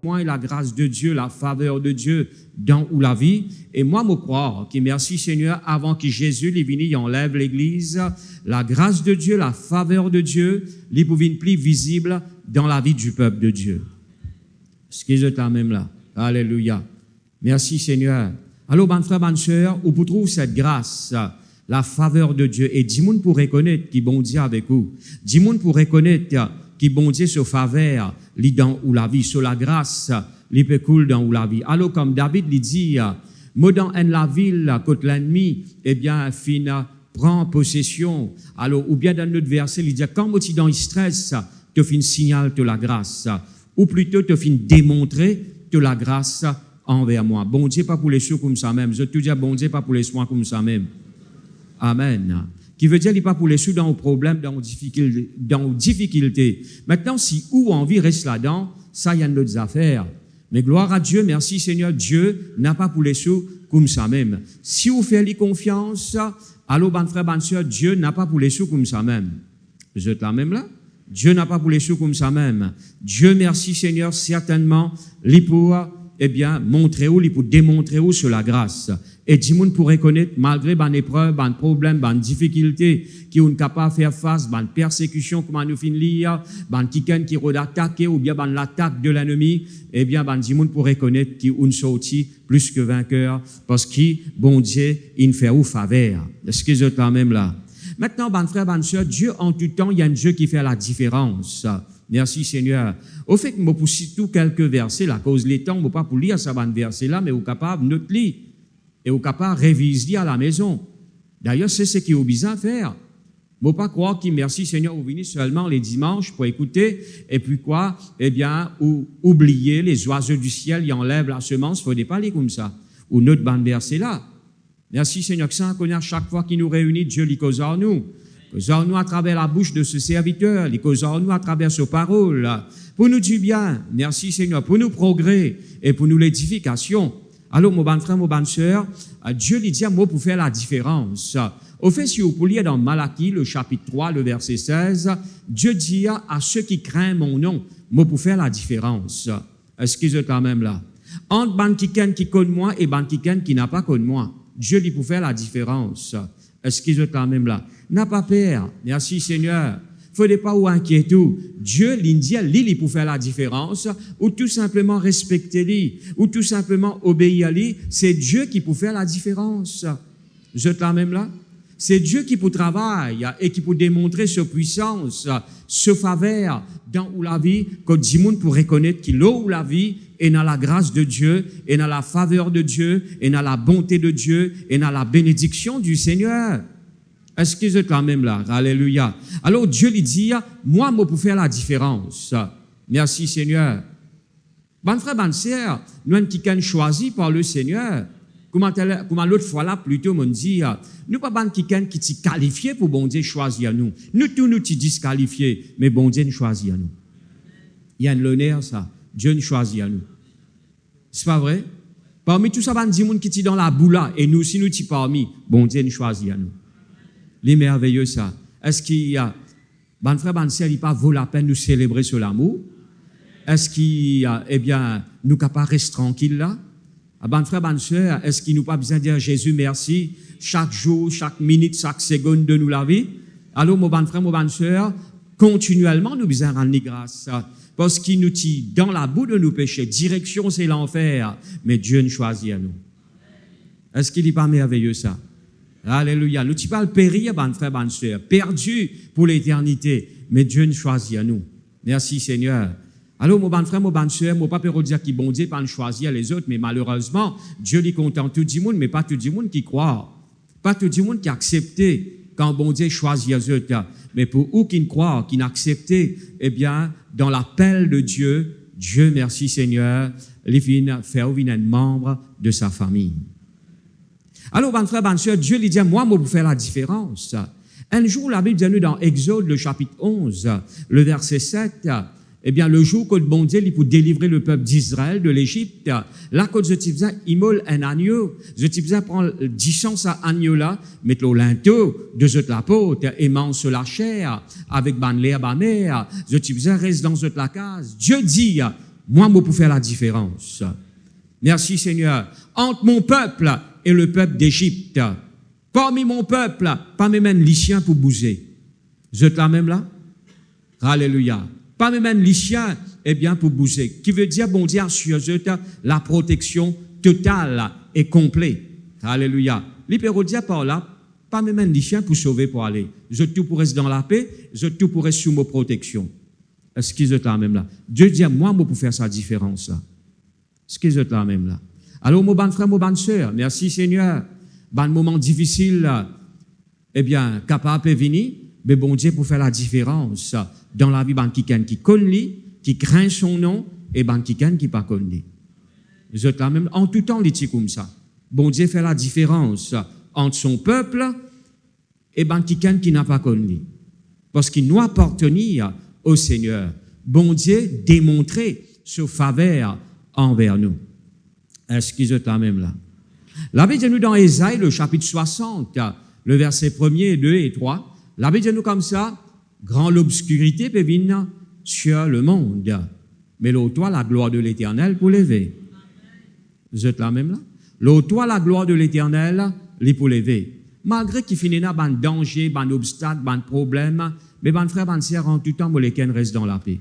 moi et la grâce de Dieu, la faveur de Dieu dans ou la vie. Et moi, me croire que merci Seigneur, avant que Jésus, les vini, enlève l'église, la grâce de Dieu, la faveur de Dieu, les pouvines plus visibles dans la vie du peuple de Dieu. Ce qui est même là. Alléluia. Merci Seigneur. Alors, bonne frère, bonne sœur, où vous trouvez cette grâce, la faveur de Dieu. Et dis-moi pour reconnaître qui bon Dieu avec vous. Dis-moi pour reconnaître qui bon Dieu sur faveur, li dans ou la vie, sur la grâce, li peut coule dans ou la vie. Alors, comme David lui dit, moi dans la ville, contre l'ennemi, eh bien, fin, prend possession. Alors, ou bien dans notre verset, il dit, quand moi tu dans le stress, tu fais un signal de la grâce. Ou plutôt, tu fais démontrer de la grâce envers moi. Bon Dieu, pas pour les sous comme ça même. Je te dis, bon Dieu, pas pour les soins comme ça même. Amen. Qui veut dire, il n'est pas pour les sous dans les problèmes, dans les difficultés. Maintenant, si ou envie reste là-dedans, ça, il y a d'autres affaires. Mais gloire à Dieu, merci Seigneur, Dieu n'a pas pour les sous comme ça même. Si vous faites les confiance, allô, bonne frère, bonne sœur, Dieu n'a pas pour les sous comme ça même. Vous êtes là même là? Dieu n'a pas pour les sous comme ça même. Dieu, merci Seigneur, certainement, les pour, eh bien, montrer où, les pour démontrer où sur la grâce. Et dis-moi pour reconnaître, malgré ban épreuve, ban problème, ban difficulté, qui on capable de faire face, ban persécution, comment nous finir lire, ban quelqu'un qui rôde attaquer, ou bien ban l'attaque de l'ennemi, eh bien, ban dis-moi pour reconnaître qui on sorti plus que vainqueur, parce que, bon Dieu, il fait ou faveur. Est-ce que vous êtes là même là? Maintenant, ban frère, ban sœur, Dieu en tout temps, il y a un Dieu qui fait la différence. Merci Seigneur. Au fait que je pousse tout quelques versets, la cause les temps, je ne pas pour lire ça, ban verset là, mais vous capable de notre lire. Et vous capable de réviser à la maison. D'ailleurs, c'est ce qui est obligé à faire. Ne pas croire que merci Seigneur, vous venez seulement les dimanches pour écouter, et puis quoi? Eh bien, ou oublier les oiseaux du ciel, ils enlèvent la semence, il ne faut pas aller comme ça. Ou notre bande verset là. Merci Seigneur, que ça connaît chaque fois qu'il nous réunit, Dieu les cause en nous. Cause en nous à travers la bouche de ce serviteur, les cause en nous à travers ses paroles. Pour nous du bien, merci Seigneur, pour nous progrès et pour nous l'édification. Alors, mon bon frère, mon bonne sœur, Dieu lui dit à moi pour faire la différence. Au fait, si vous pouliez dans Malachie, le chapitre 3, le verset 16, Dieu dit à ceux qui craignent mon nom, moi pour faire la différence. Est-ce qu'ils sont quand même là? Entre ban qui connaît moi et ban qui n'a pas connu moi. Dieu dit pour faire la différence. Est-ce qu'ils sont quand même là? N'a pas peur. Merci Seigneur. Faudrait pas ou inquiéter. Dieu, l'Indien, lui, pour faire la différence, ou tout simplement respecter lui, ou tout simplement obéir à lui. C'est Dieu qui peut faire la différence. Vous êtes là même là? C'est Dieu qui peut travailler et qui peut démontrer sa puissance, sa faveur dans où la vie, que du monde pour reconnaître qu'il a où la vie est dans la grâce de Dieu, et dans la faveur de Dieu, et dans la bonté de Dieu, et dans la bénédiction du Seigneur. Est-ce que vous êtes là même là? Alléluia. Alors Dieu lui dit, moi, pour faire la différence. Merci Seigneur. Bonne frère, bonne sœur, nous sommes quelqu'un choisi par le Seigneur. Comment l'autre fois là, plutôt, on dit, nous pas quelqu'un qui t'y qualifié pour bon Dieu choisir à nous. Nous tous nous t'y disqualifiés, mais bon Dieu nous choisit à nous. Il y a l'honneur, ça. Dieu nous choisit à nous. C'est pas vrai? Parmi tout ça, on dit, qui t'y dans la boule là, et nous aussi nous t'y parmi, bon Dieu nous choisit à nous. Les merveilleux, ça. Est-ce qu'il y a, bon frère, bonne sœur, il pas vaut la peine de nous célébrer sur l'amour? Est-ce qu'il y a, eh bien, nous capables de rester tranquilles là? Bon frère, bonne sœur, est-ce qu'il nous pas besoin de dire Jésus merci chaque jour, chaque minute, chaque seconde de nous la vie? Alors, mon bon frère, mon bonne sœur, continuellement, nous besoin de rendre grâce. Parce qu'il nous tire dans la boue de nos péchés. Direction, c'est l'enfer. Mais Dieu nous choisit à nous. Est-ce qu'il n'est pas merveilleux, ça? Alléluia. Nous, tu parles périr, bonne frère, bonne sœur, perdu pour l'éternité, mais Dieu nous choisit à nous. Merci Seigneur. Alors, mon bon frère, mon bonne sœur, mon papa peut dire qu'il bon Dieu pas nous choisir les autres, mais malheureusement, Dieu lui content tout le monde, mais pas tout le monde qui croit. Pas tout le monde qui a accepté quand bon Dieu choisit les autres. Mais pour eux qui ne croient, qui n'acceptent, eh bien, dans l'appel de Dieu, Dieu, merci Seigneur, les vient faire un membre de sa famille. Alors, bon frère, bonne sœur, Dieu lui dit, moi, pour faire la différence. Un jour, la Bible dit nous dans Exode, le chapitre 11, le verset 7, eh bien, le jour que le bon Dieu, il pour délivrer le peuple d'Israël de l'Égypte, là, quand je t'ai immole un agneau, je t'ai prend 10 chances à agneau-là, mettre le linteau, de la peau, et mange la chair, avec ban l'herbe amère, je t'ai reste dans la case. Dieu dit, moi, pour faire la différence. Merci Seigneur. Entre mon peuple et le peuple d'Égypte. Parmi mon peuple, pas même lycien pour bouger. Vous êtes là même là? Alléluia. Pas même lycien, eh bien, pour bouger. Qui veut dire, bon Dieu, sur la protection totale et complète. Alléluia. L'hyperodia par là, pas même lycien pour sauver, pour aller. Je tout pour rester dans la paix, je tout pour rester sous ma protection. Est-ce qu'ils êtes là même là? Dieu dit, moi, pour faire sa différence là. Est-ce qu'ils êtes là même là? Alors, mon bon frère, mon bonne sœur, merci Seigneur. Ban moment difficile, eh bien, capable de venir, mais bon Dieu pour faire la différence dans la vie, ban qui connaît lui, qui craint son nom, et ban qui pas connaît. Vous êtes là même, en tout temps, les petits comme ça. Bon Dieu fait la différence entre son peuple et ban qui n'a pas connu. Parce qu'il doit appartenir au Seigneur. Bon Dieu démontrer sa faveur envers nous. Est-ce qu'ils êtes là même là? La Bible dit nous dans Ésaïe, le chapitre 60, le verset 1er, 2 et 3, la Bible dit nous comme ça, grand l'obscurité peut venir sur le monde, mais l'autre toi la gloire de l'Éternel pour lever. Vous êtes là même là? L'autre toi la gloire de l'Éternel, les pour lever. Malgré qu'il finit là, ban danger, ban obstacle, ban problème, mais ban frère, ban sœur, en tout temps, moi, les reste dans la paix.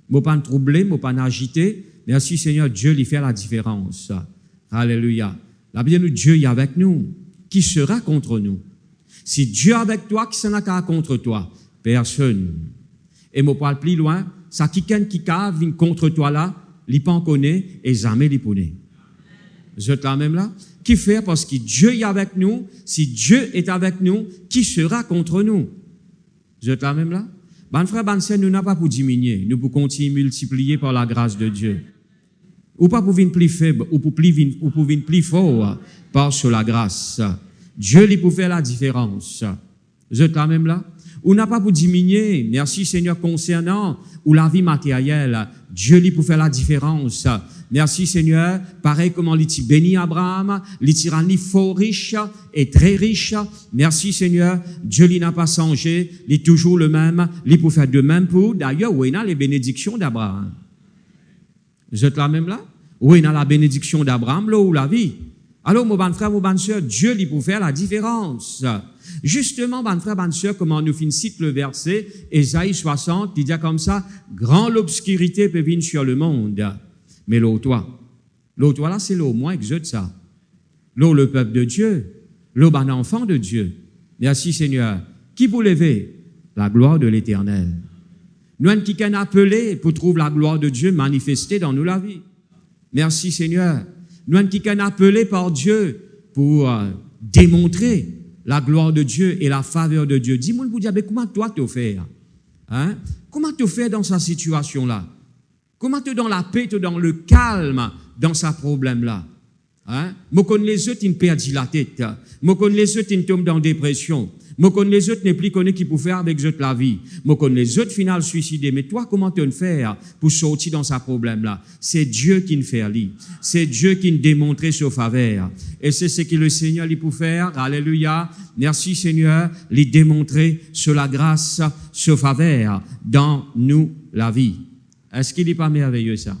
Moi, pas troublé, moi, pas agité. Merci Seigneur, Dieu lui fait la différence. Alléluia. La Bible dit, Dieu est avec nous. Qui sera contre nous? Si Dieu est avec toi, qui sera contre toi? Personne. Et moi, parle plus loin, ça qui vient contre toi là, il pas en connaît et jamais il connaît. Vous êtes là même là? Qui fait? Parce que Dieu est avec nous. Si Dieu est avec nous, qui sera contre nous? Vous êtes là même là? Ban frère, ban sœur, nous n'avons pas pour diminuer. Nous pour continuer multiplier par la grâce de Dieu. Ou pas pour venir plus faible, ou pour venir plus fort par sur la grâce. Dieu lui pour faire la différence. Vous êtes là même là? Ou n'a pas pour diminuer. Merci Seigneur concernant ou la vie matérielle. Dieu lui pour faire la différence. Merci Seigneur. Pareil comment il bénit Abraham, il tira ni fort riche et très riche. Merci Seigneur. Dieu lui n'a pas changé. Il est toujours le même. Il pour faire de même pour. D'ailleurs, où est les bénédictions d'Abraham? Vous êtes là même là? Où est la bénédiction d'Abraham, là où la vie? Alors, mon bon frère, mon bonne sœur, Dieu lui pour faire la différence. Justement, bon frère, bonne sœur, comment nous finissons le verset, Ésaïe 60, il dit comme ça, grand l'obscurité peut venir sur le monde. Mais l'eau toi là, c'est l'eau, moi, exode ça. L'eau, le peuple de Dieu. L'eau, ben enfant de Dieu. Merci Seigneur. Qui vous lever? La gloire de l'Éternel. Nous, qui can appelé pour trouver la gloire de Dieu manifestée dans nous la vie. Merci Seigneur. Nous, qui can appelé par Dieu pour démontrer la gloire de Dieu et la faveur de Dieu. Dis-moi, vous dire, comment toi te faire? Hein? Comment te faire dans sa situation-là? Comment te dans la paix, te dans le calme dans sa problème-là? Hein? Moi, connais les autres, ils perdent la tête. Moi, connais les autres, ils tombent dans la dépression. Moi, connais les autres, n'est plus connu qui pour faire avec eux la vie. Moi, connais les autres, final suicidés. Mais toi, comment te faire pour sortir dans sa problème-là? C'est Dieu qui ne fait lui. C'est Dieu qui ne démontre sa faveur. Et c'est ce que le Seigneur lui pour faire. Alléluia. Merci Seigneur, lui démontrer sur la grâce, sa faveur dans nous la vie. Est-ce qu'il n'est pas merveilleux ça?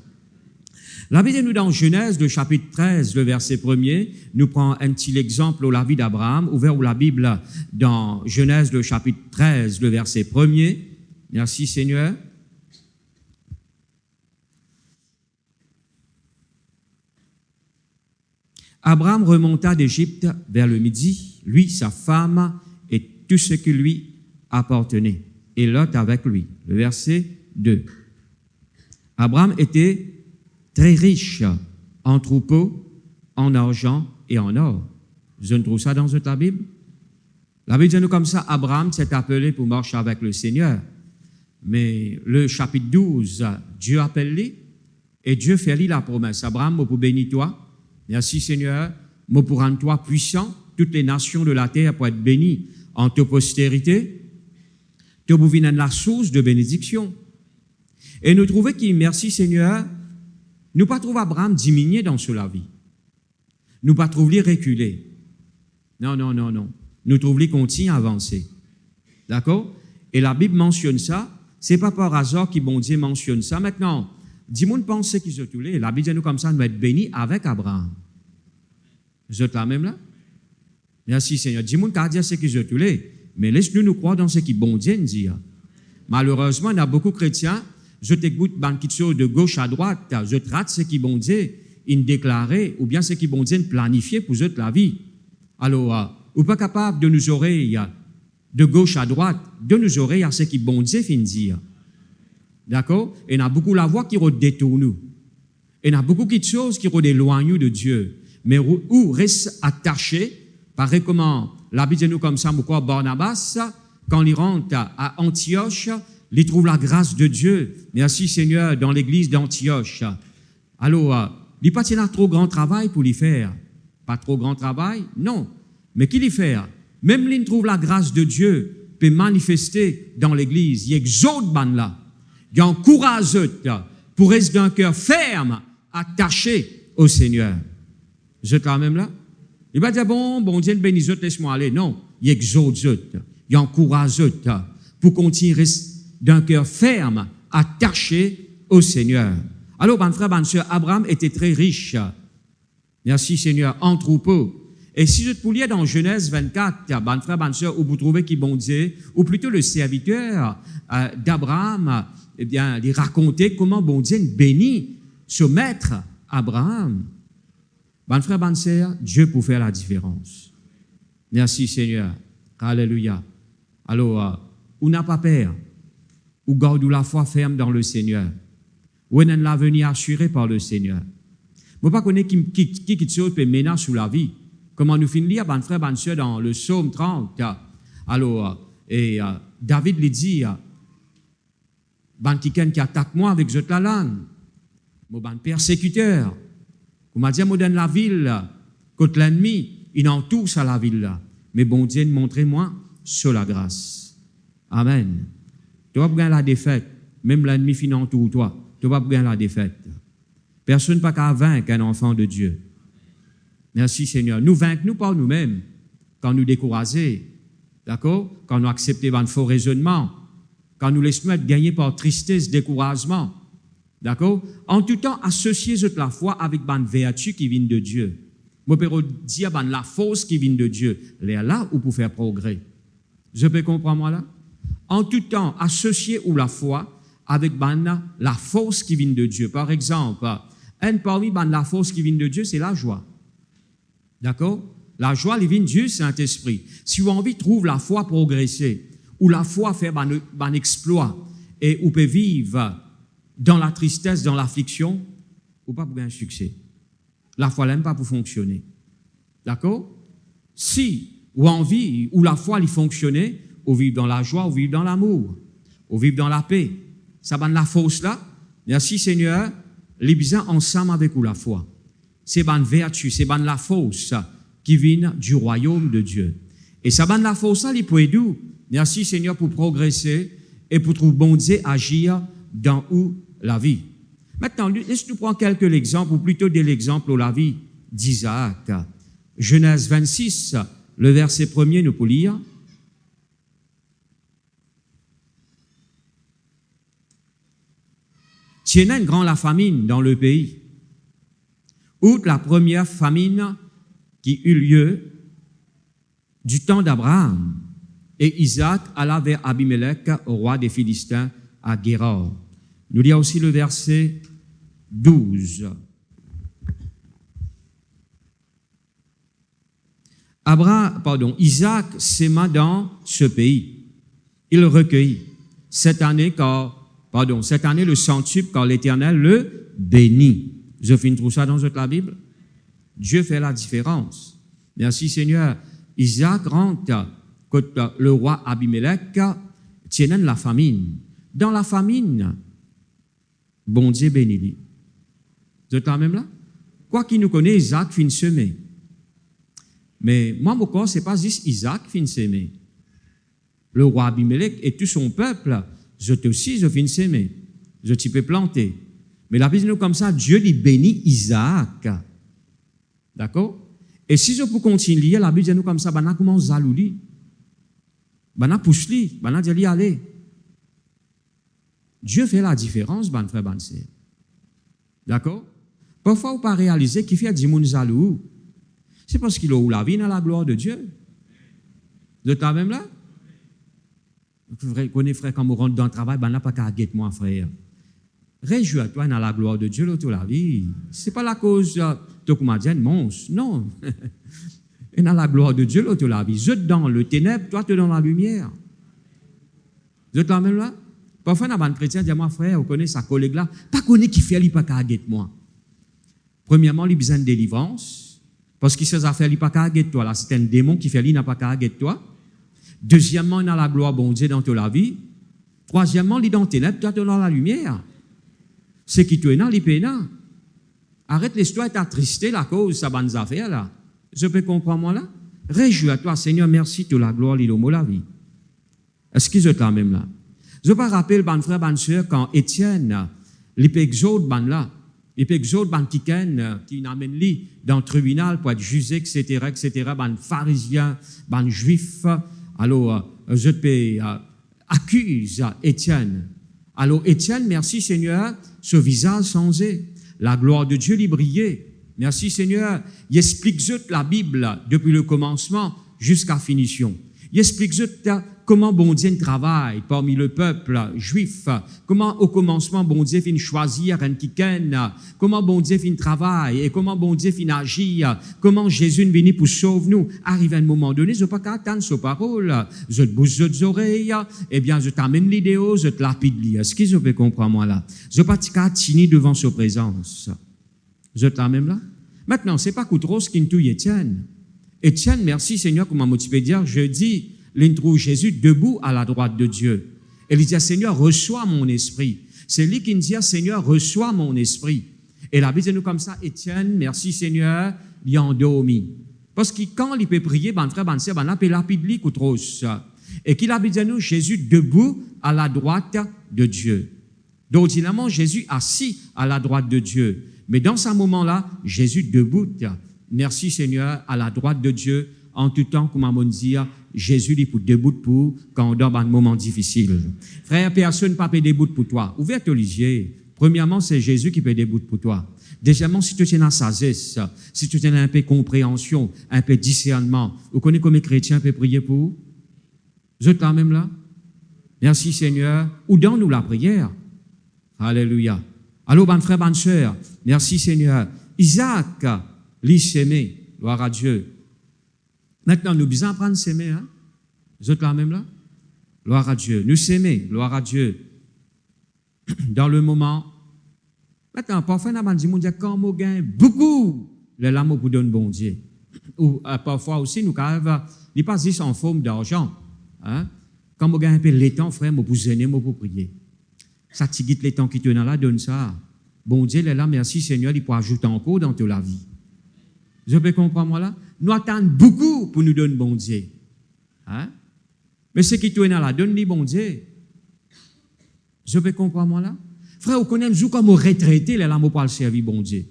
La Bible nous dans Genèse, le chapitre 13, le verset 1er, nous prend un petit exemple de la vie d'Abraham, ouvert où la Bible dans Genèse, le chapitre 13, le verset 1er. Merci Seigneur. Abraham remonta d'Égypte vers le midi, lui, sa femme et tout ce qui lui appartenait, et Lot avec lui. Le verset 2. Abraham était très riche en troupeaux, en argent et en or. Je ne trouve ça dans la Bible. La Bible dit nous comme ça, Abraham s'est appelé pour marcher avec le Seigneur. Mais le chapitre 12, Dieu appelle lui et Dieu fait lui la promesse. Abraham, moi pour bénir toi. Merci Seigneur. Moi pour rendre toi puissant. Toutes les nations de la terre pour être bénies en ta postérité. Tu pour venir la source de bénédiction. Et nous trouvons qu'il, merci Seigneur, nous pas trouver Abraham diminuer dans la vie. Nous pas trouver reculer. Non. Nous trouvons continuer à avancer. D'accord? Et la Bible mentionne ça. C'est pas par hasard que bon Dieu mentionne ça. Maintenant, Dis-moi, pense qui se tous les. La Bible dit nous comme ça, nous être bénis avec Abraham. Vous êtes là même là? Merci Seigneur. Dis-moi, car dire ce qui se tous les. Mais laisse-nous nous croire dans ce qui bon Dieu nous dit. Malheureusement, il y a beaucoup de chrétiens, je t'écoute, de gauche à droite, je trate ce qui bon Dieu, il déclaré, ou bien ce qui bon Dieu planifié pour eux la vie. Alors, ou pas capable de nous oreilles, de gauche à droite, de nous oreilles à ce qui bon Dieu fin dire. D'accord? Et il y a beaucoup la voix qui détourne nous. Et il y a beaucoup de choses qui éloignent de Dieu. Mais où reste attaché, pareil comment la Bible dit nous comme ça, pourquoi Barnabas, quand il rentre à Antioche, il trouve la grâce de Dieu. Merci Seigneur, dans l'église d'Antioche. Alors, il n'y a pas trop grand travail pour l'y faire. Pas trop grand travail? Non. Mais qu'il y faire? Même il trouve la grâce de Dieu, peut manifester dans l'église. Il exhorte ban là. Il encourage pour rester d'un cœur ferme, attaché au Seigneur. Vous êtes là même là? Il va dire, bon Dieu, bénis, laisse-moi aller. Non, il exhorte, il encourage pour continuer d'un cœur ferme, attaché au Seigneur. Alors, mon frère, ma soeur, Abraham était très riche. Merci Seigneur, en troupeau. Et si je te pouliez dans Genèse 24, mon frère, ma soeur, où vous trouvez qui bon Dieu, ou plutôt le serviteur d'Abraham, eh bien, il racontait comment bon Dieu bénit ce maître Abraham. Mon frère, ma soeur, Dieu peut faire la différence. Merci Seigneur. Alléluia. Alors, on n'a pas peur. Ou garde la foi ferme dans le Seigneur. Ou on a l'avenir assuré par le Seigneur. Je ne sais pas qui chose peut mener sous la vie. Comment nous finissons lire, mon frère, ma soeur, dans le psaume 30. Alors, David lui dit, ban quelqu'un qui attaque moi avec la langue, mon persécuteur, vous m'avez dit, moi dans la ville, contre l'ennemi, il entoure à la ville là. Mais bon Dieu, montrez-moi sur la grâce. Amen. Tu vas gagner la défaite, même l'ennemi finit entoure toi. Tu vas gagner la défaite. Personne n'a pas qu'à vaincre un enfant de Dieu. Merci Seigneur. Nous vaincre nous par nous-mêmes quand nous décourageons. D'accord? Quand nous acceptons un faux raisonnement. Quand nous laissons être gagnés par tristesse, découragement. D'accord? En tout temps, associez la foi avec une vertu qui vient de Dieu. Je peux dire la force qui vient de Dieu. Là où pour faire progrès. Je peux comprendre moi là? En tout temps, associez la foi avec la force qui vient de Dieu. Par exemple, parmi la force qui vient de Dieu, c'est la joie. D'accord? La joie, elle vient de Dieu, Saint-Esprit. Si vous avez envie de trouver la foi progresser, ou la foi faire un exploit, et vous pouvez vivre dans la tristesse, dans l'affliction, ou pas pour un succès. La foi n'aime pas pour fonctionner. D'accord? Si ou envie, ou la foi elle fonctionner, ou vivre dans la joie, ou vivre dans l'amour, ou vivre dans la paix. Ça va la force là. Merci Seigneur. Les bisons ensemble avec ou la foi. C'est une vertu, c'est la force qui vient du royaume de Dieu. Et ça va la force là, il peut aider. Merci Seigneur pour progresser et pour trouver bon Dieu agir dans où la vie. Maintenant, laisse-nous prendre quelques exemples, ou plutôt des exemples de la vie d'Isaac. Genèse 26, le verset 1er, nous pouvons lire. Tienait une grande la famine dans le pays. Outre la première famine qui eut lieu du temps d'Abraham, et Isaac alla vers Abimelech, roi des Philistins, à Guéror. Nous lisons aussi le verset 12. Isaac s'aima dans ce pays. Il recueillit cette année le centuple quand l'Éternel le bénit. Je finis tout ça dans la Bible. Dieu fait la différence. Merci Seigneur. Isaac rentre contre le roi Abimelech, tiennent la famine. Dans la famine, bon Dieu bénit. Vous êtes là même là? Quoi qu'il nous connaît, Isaac finit semer. Mais moi, mon corps, c'est pas juste Isaac qui finit semer. Le roi Abimelech et tout son peuple, je finis semer. Je t'y peux planter. Mais la Bible nous comme ça, Dieu dit bénit Isaac. D'accord? Et si je peux continuer, la Bible dit nous comme ça, bana comment zalouli. Bana pousse-li, bana dit allez. Dieu fait la différence, ban frère, ban sœur. D'accord? Parfois, on pas réaliser qu'il fait 10 moun jaloux. C'est parce qu'il a eu la vie dans la gloire de Dieu. Vous êtes là même là? Vous connaissez, frère, quand on rentre dans le travail, ben n'a pas qu'à guetter moi, frère. Réjouis-toi dans la gloire de Dieu, l'autre la vie. Ce n'est pas la cause de comédien monstre, non. Et dans la gloire de Dieu, l'autre la vie. Je dans le ténèbre, toi, tu es dans la lumière. Vous êtes là même là? Parfois, dans un chrétien, dit moi, frère, vous connaissez sa collègue là, pas connaît qui fait, il pas qu'à guetter moi. Premièrement, il a besoin de délivrance, parce qu'il sait affaires, il pas qu'à guetter toi. Là, c'est un démon qui fait, il n'a pas qu'à guetter toi. Deuxièmement, il a la gloire, bon Dieu, dans la vie. Troisièmement, il est dans le ténèbre, toi, tu es dans la lumière. C'est qui tu es dans, il arrête l'histoire et t'attristé la cause, ça va nous affaires là. Je peux comprendre moi là? Réjouis-toi, Seigneur, merci, de la gloire, l'homme, la vie. Est-ce qu'ils sont là même là? Je peux rappeler, ban frère, ban soeur, quand Étienne, il peut exaucer ban là, il peut exaucer ban qui n'amène lui dans le tribunal pour être jugé, etc., ban pharisien, ban juif. Alors, je peux accuse Étienne. Alors, Étienne, merci Seigneur, ce visage changé, la gloire de Dieu lui brillait. Merci Seigneur, il explique la Bible depuis le commencement jusqu'à finition. Il explique comment bon Dieu travaille parmi le peuple juif, comment au commencement bon Dieu fin choisir un quiken, comment bon Dieu fin travaille et comment bon Dieu fin agit, comment Jésus est venu pour sauver nous. Arrive à un moment donné, je ne peux pas attendre sa parole, je te bouge les oreilles, eh bien je t'amène l'idéo, je te lapide. Est-ce que je peux comprendre moi là? Je ne peux pas t'attiner devant sa présence. Je te la même là? Maintenant, c'est pas Coutros qui nous Étienne. Étienne, merci Seigneur, comme m'a motivé dire, je dis, l'intro Jésus debout à la droite de Dieu. Et il dit, Seigneur, reçois mon esprit. C'est lui qui nous dit, Seigneur, reçois mon esprit. Et la Bible dit nous comme ça, Étienne, merci Seigneur, il a endormi. Parce que quand il peut prier, ben frère, ben sœur, ben appelle rapide lui Coutros. Et qu'il a dit nous, Jésus debout à la droite de Dieu. Donc, finalement, Jésus assis à la droite de Dieu. Mais dans ce moment-là, Jésus debout. Merci Seigneur, à la droite de Dieu, en tout temps, comme on dit, Jésus est pour debout pour quand on dans un moment difficile. Frère, personne ne peut pas debout pour toi. Ouvre tes yeux. Premièrement, c'est Jésus qui peut debout pour toi. Deuxièmement, si tu es dans la sagesse, si tu es un peu compréhension, un peu discernement, vous connaissez comme les chrétiens peuvent prier pour? Je t'en même là? Merci Seigneur. Ou donne-nous la prière. Alléluia. Allô, bonne frère, bonne sœur. Merci Seigneur. Isaac, lui s'aimer. Gloire à Dieu. Maintenant, nous besoin apprendre à s'aimer, hein? Vous êtes là même là? Gloire à Dieu. Nous s'aimer. Gloire à Dieu. Dans le moment. Maintenant, parfois, on dit, quand on gagne beaucoup, les lames pour donner bon Dieu. Ou parfois aussi, nous avons, il passe juste en forme d'argent. Hein? Quand on gagne un peu l'étang, frère, moi pour zéner, moi pour prier. Ça tigite l'étang qui te dans là, donne ça. Bon Dieu, là, merci Seigneur, il peut ajouter encore dans ta vie. Je peux comprendre moi là? Nous attendons beaucoup pour nous donner bon Dieu. Hein? Mais ce qui te dans là, donne-lui bon Dieu. Je peux comprendre moi là? Frère, vous connaissez comme retraité, les lames pour le servir bon Dieu.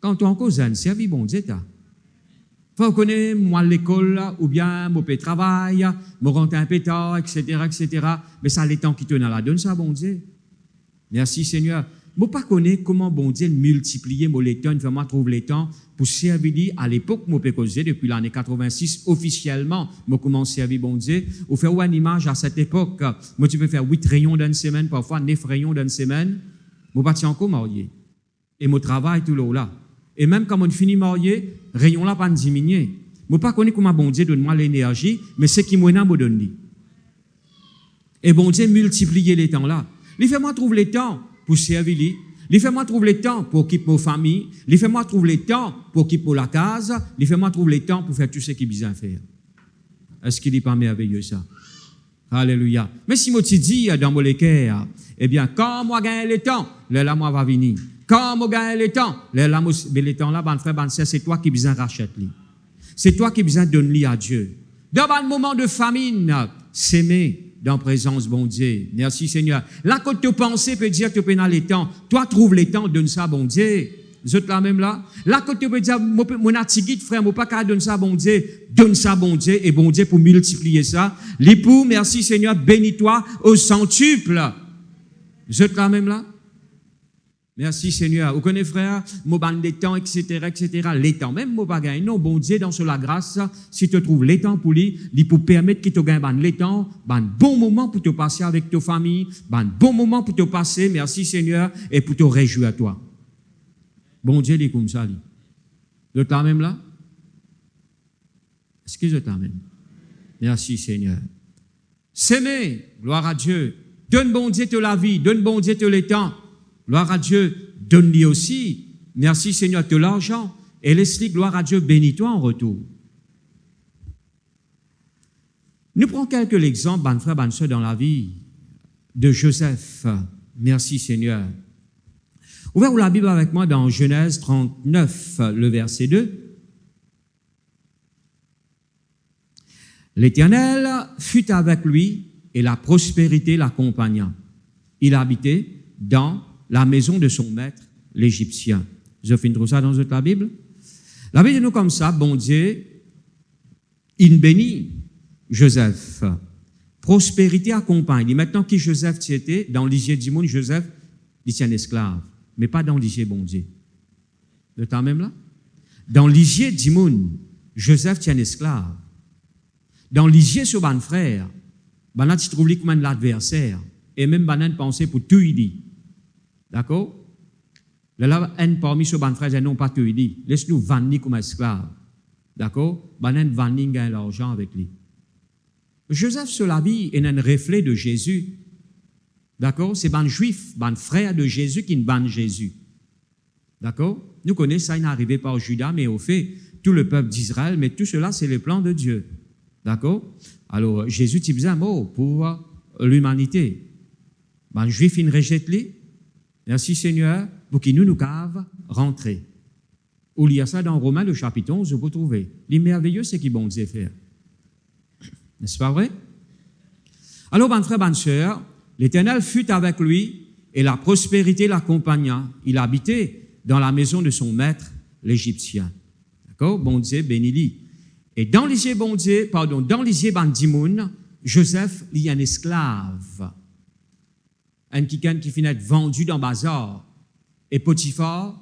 Quand tu es encore jeune, servir bon Dieu, t'as. Frère, vous connaissez, moi, l'école, ou bien, mon travail, mon rentre un peu tard, etc., etc. Mais ça, les temps qui te dans la donne ça, bon Dieu. Merci, Seigneur. Je ne connais pas comment bon Dieu multiplier mon temps, vraiment trouve les temps pour servir à l'époque, je peux causer depuis l'année 86, officiellement, je commence à servir bon Dieu. Ou faire une image à cette époque, moi, tu peux faire 8 rayons d'une semaine, parfois 9 rayons d'une semaine. Je ne suis pas encore marié. Et mon travail, tout là. Et même quand on finit marié, rayon là pas diminuer. Je ne connais pas comment bon Dieu donne moi l'énergie, mais c'est qui moi me donne. Et bon Dieu multiplier les temps là. Il fait moi trouver les temps pour servir lui. Il fait moi trouver les temps pour occuper ma famille. Il fait moi trouver les temps pour occuper la case. Il fait moi trouver les temps pour faire tout ce qu'il a besoin de faire. Est-ce qu'il n'est pas merveilleux ça? Alléluia. Mais si moi te dis dans mon cœur, eh bien, quand moi gagne le temps, là moi va venir. Quand moi gagne le temps, le temps là, ben frère, ben c'est toi qui besoin racheter lui. C'est toi qui besoin donner lui à Dieu. Dans un moment de famine, s'aimer dans la présence bon Dieu. Merci Seigneur. Là, quand tu penses, peut dire que tu peux dans les temps. Toi, trouve les temps, donne ça bon Dieu. Vous êtes là même là? Là, quand tu peux dire, mon attigite, frère, mon pas qu'à donner ça bon Dieu. Donne ça bon Dieu, et bon Dieu pour multiplier ça. L'époux, merci Seigneur, bénis-toi au centuple. Vous êtes là même là? Merci Seigneur. Vous connaissez frère, mon ban des temps, etc., etc. Les temps, même mon bagage, non, bon Dieu, dans la grâce, si tu trouves les temps pour lui, il peut permettre que tu gagnes les temps, un bon moment pour te passer avec ta famille, un bon moment pour te passer, merci Seigneur, et pour te réjouir à toi. Bon Dieu, il est comme ça, lui. Vous êtes là même là? Est-ce que vous êtes là même? Merci Seigneur. S'aimer, gloire à Dieu. Donne bon Dieu te la vie, donne bon Dieu te les temps. Gloire à Dieu, donne-lui aussi, merci Seigneur, de l'argent, et laisse-lui, gloire à Dieu, bénis-toi en retour. Nous prenons quelques exemples, bonnes frères, bonnes sœurs, dans la vie de Joseph. Merci Seigneur. Ouvrez la Bible avec moi dans Genèse 39, le verset 2. L'Éternel fut avec lui et la prospérité l'accompagna. Il habitait dans la maison de son maître, l'Égyptien. Je finis tout ça dans la Bible. La Bible dit nous comme ça, bon Dieu, il bénit Joseph. Prospérité accompagne. Il dit maintenant qui Joseph était, dans l'Égypte du monde, Joseph, il est un esclave, mais pas dans l'Égypte, bon Dieu. Le temps même là? Dans l'Égypte du monde, Joseph est un esclave. Dans l'Égypte sur ban frère, ben tu trouves lui comme un adversaire, et même ben pensé pour tout il dit. D'accord? Là, un parmi ceux ban frères non pas tout il dit. Laisse-nous vanner comme esclave. D'accord? Ben vanner gagne l'argent avec lui. Joseph sur la vie est un reflet de Jésus. D'accord? C'est ban juif, ban frère de Jésus qui ne ban Jésus. D'accord? Nous connaissons ça, il n'est arrivé par Judas, mais au fait, tout le peuple d'Israël, mais tout cela, c'est le plan de Dieu. D'accord? Alors, Jésus t'y faisait un mot pour l'humanité. Ben, juif, il ne rejette lui. Merci Seigneur, pour qu'il nous cave rentrer. Ou il y a ça dans Romains, le chapitre 11, vous trouvez. L'immerveilleux, c'est qui bon Dieu faire. N'est-ce pas vrai? Alors, ben frère, ben sœur, l'Éternel fut avec lui et la prospérité l'accompagna. Il habitait dans la maison de son maître, l'Égyptien. D'accord? Bon Dieu, bénis-lui. Et dans l'Égypte, bon Dieu, pardon, dans l'Égypte, ben Dimoun, Joseph, il y a un esclave. Un qui finit être vendu dans le bazar. Et Potiphar,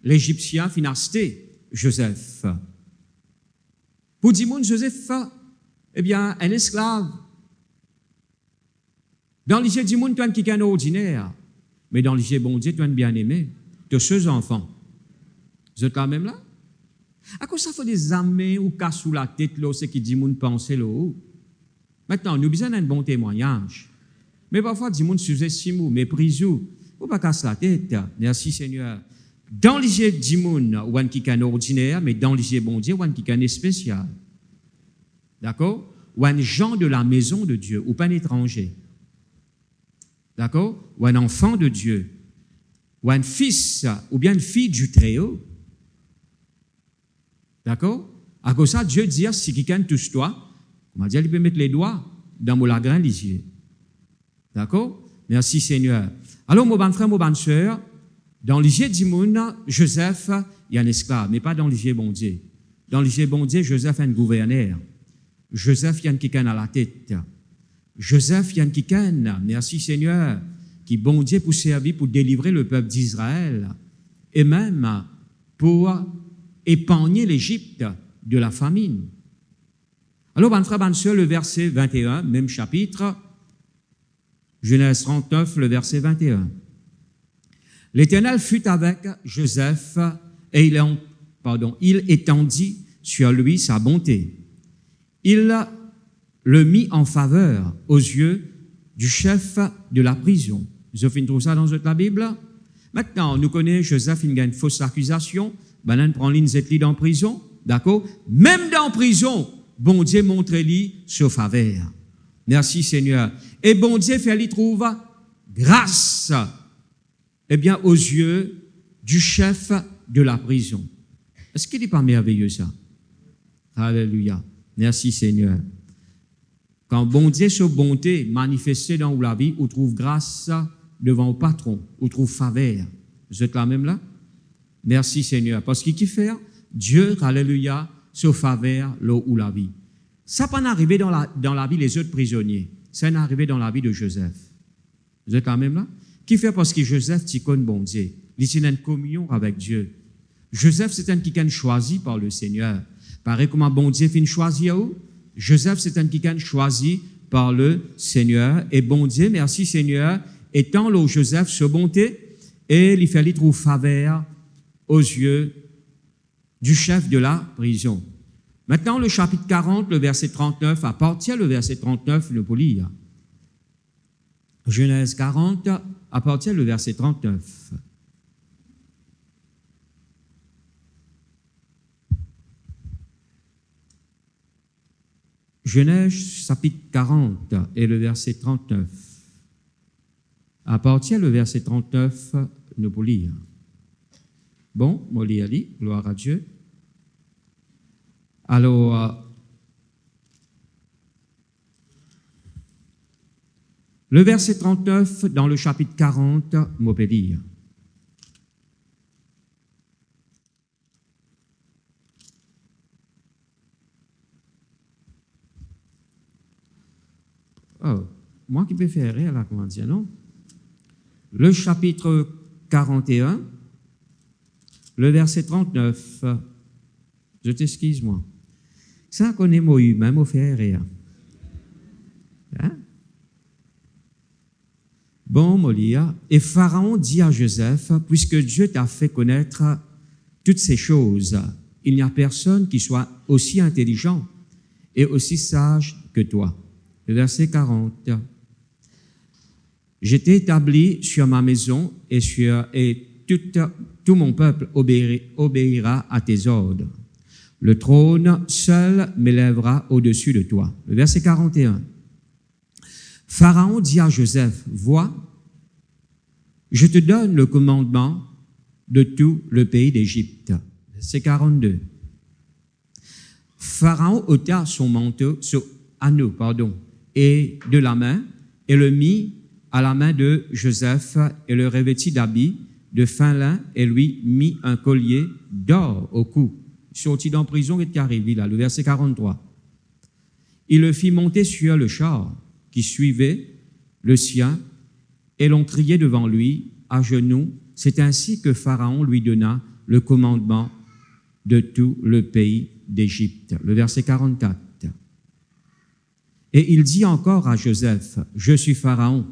l'Égyptien, finit acheter Joseph. Pour Dimoun, Joseph, eh bien, un esclave. Dans l'Égypte, Dimoun, tu as un qui est ordinaire. Mais dans l'Égypte, bon Dieu, tu as un bien-aimé. Tu as deux enfants. Vous êtes quand même là? À quoi ça fait des amis ou cas sous la tête, là, ce qui dit moun penser là? Maintenant, nous avons besoin d'un bon témoignage. Mais parfois, dit moun sous-estime ou méprise ou pas casse la tête. Merci Seigneur. Dans l'Égypte, dit moun, ou un qui est ordinaire, mais dans l'Égypte, bon Dieu, ou un qui est spécial. D'accord? Ou un gens de la maison de Dieu, ou pas un étranger. D'accord? Ou un enfant de Dieu. Ou un fils, ou bien une fille du Très-Haut. D'accord? À cause de ça, Dieu dit, si quelqu'un touche toi, comment dire, il peut mettre les doigts dans mon lagrin lisier. D'accord? Merci Seigneur. Alors, mon bon frère, mon bonne sœur, dans l'Égypte du monde, Joseph, il y a un esclave, mais pas dans l'Égypte bon Dieu. Dans l'Égypte bon Dieu, Joseph est un gouverneur. Joseph, il y a un quelqu'un à la tête. Joseph, il y a un quelqu'un, merci Seigneur, qui bon Dieu pour servir, pour délivrer le peuple d'Israël, et même pour épargner l'Égypte de la famine. Alors, bon frère, bonne sœur, le verset 21, même chapitre, Genèse 39, le verset 21. L'Éternel fut avec Joseph et il étendit sur lui sa bonté. Il le mit en faveur aux yeux du chef de la prison. Vous avez trouvé ça dans la Bible? Maintenant, nous connaissons Joseph, il a une fausse accusation. Ben, prend l'Inzetli dans la prison. D'accord? Même dans la prison, bon Dieu montre-lui sa faveur. Merci Seigneur. Et bon Dieu fait-lui trouve grâce, eh bien, aux yeux du chef de la prison. Est-ce qu'il n'est pas merveilleux ça? Alléluia. Merci Seigneur. Quand bon Dieu, sa bonté manifestée dans la vie, on trouve grâce devant le patron, on trouve faveur. Vous êtes là même là? Merci Seigneur. Parce qu'il fait Dieu, alléluia, sa faveur là où la vie. Ça n'a pas arrivé dans la vie des autres prisonniers. Ça n'est arrivé dans la vie de Joseph. Vous êtes là même là? Qui fait parce que Joseph, tu connais bon Dieu. Il est en communion avec Dieu. Joseph, c'est un qui est choisi par le Seigneur. Pareil comment bon Dieu fait choisir où? Joseph, c'est un qui est choisi par le Seigneur. Et bon Dieu, merci Seigneur, étant là Joseph ce bonté, et il fait trouver faveur aux yeux du chef de la prison. Maintenant, le chapitre 40, le verset 39, à partir du verset 39, nous pouvons lire. Genèse 40, à partir du verset 39. Genèse chapitre 40 et le verset 39. À partir du verset 39, nous pouvons lire. Bon, moi lis, gloire à Dieu. Alors, le verset 39 dans le chapitre 40, moi peux lire. Oh, moi qui peux faire rire là, comment dire, non? Le chapitre 41, le verset 39. Je t'excuse, moi. Ça connaît moi humain, moi faire rire. Hein? Bon, Molia. Et Pharaon dit à Joseph, puisque Dieu t'a fait connaître toutes ces choses, il n'y a personne qui soit aussi intelligent et aussi sage que toi. Le verset 40. Je t'ai établi sur ma maison et tout mon peuple obéira à tes ordres. Le trône seul m'élèvera au-dessus de toi. Le verset 41. Pharaon dit à Joseph, vois, je te donne le commandement de tout le pays d'Égypte. Verset 42. Pharaon ôta son anneau, et de la main, et le mit à la main de Joseph, et le revêtit d'habits de fin lin, et lui mit un collier d'or au cou. Sorti d'en prison et est arrivé là, le verset 43. Il le fit monter sur le char qui suivait le sien, et l'on criait devant lui à genoux. C'est ainsi que Pharaon lui donna le commandement de tout le pays d'Égypte. Le verset 44. Et il dit encore à Joseph, je suis Pharaon,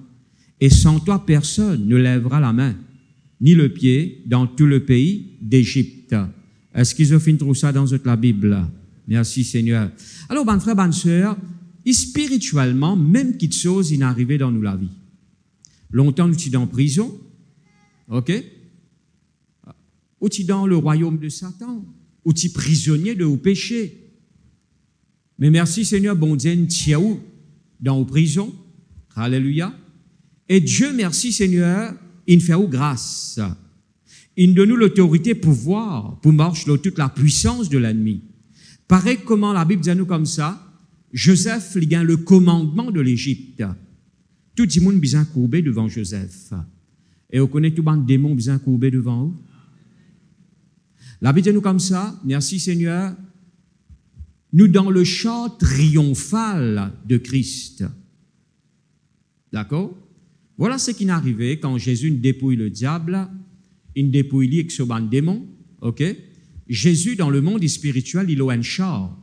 et sans toi personne ne lèvera la main, ni le pied dans tout le pays d'Égypte. Est-ce qu'ils ont trouvé ça dans la Bible? Merci Seigneur. Alors, ben frère, ben sœur, spirituellement, même quelque chose est arrivé dans nous la vie. Longtemps, nous étions en prison, ok? Ou étions dans le royaume de Satan, ou étions prisonnier de vos péchés. Mais merci Seigneur, bon Dieu, nous sommes dans la prison. Alléluia. Et Dieu, merci Seigneur, il fait grâce. Il donne nous l'autorité, pouvoir, pour marcher dans toute la puissance de l'ennemi. Pareil comment la Bible dit à nous comme ça, Joseph, il gagne le commandement de l'Égypte. Tout le monde bien courbé devant Joseph. Et on connaît tout le démon bien courbé devant eux. La Bible dit à nous comme ça, merci Seigneur, nous dans le chant triomphal de Christ. D'accord? Voilà ce qui est arrivé quand Jésus dépouille le diable, il dépouille lui avec ce démon, ok? Jésus, dans le monde spirituel, il a un char,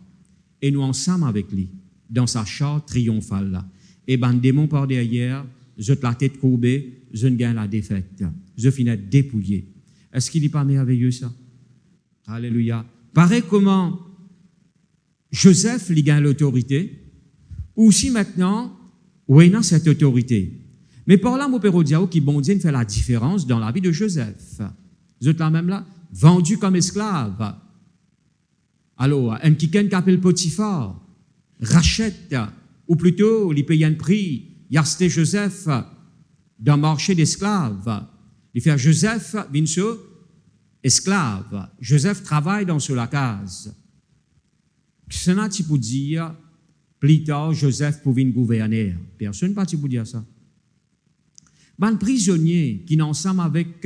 et nous ensemble avec lui, dans sa char triomphale là. Et démon par derrière, je la tête courbée, je ne gagne la défaite. Je finis dépouillé. Est-ce qu'il n'est pas merveilleux ça? Alléluia. Pareil comment Joseph lui gagne l'autorité, aussi maintenant, où est cette autorité? Mais par là, mon père Diao, qui bon Dieu fait la différence dans la vie de Joseph. Vous êtes là même là, vendu comme esclave. Alors, un qui appelle Potiphar, rachète, ou plutôt, il paye un prix, il a acheté Joseph dans le marché d'esclaves. Il fait Joseph, Vinceau, esclave. Joseph travaille dans la case. Ce n'est pas pour dire, plus tard, Joseph pouvait gouverner. Personne n'a pas pour dire ça. Un prisonnier qui est ensemble avec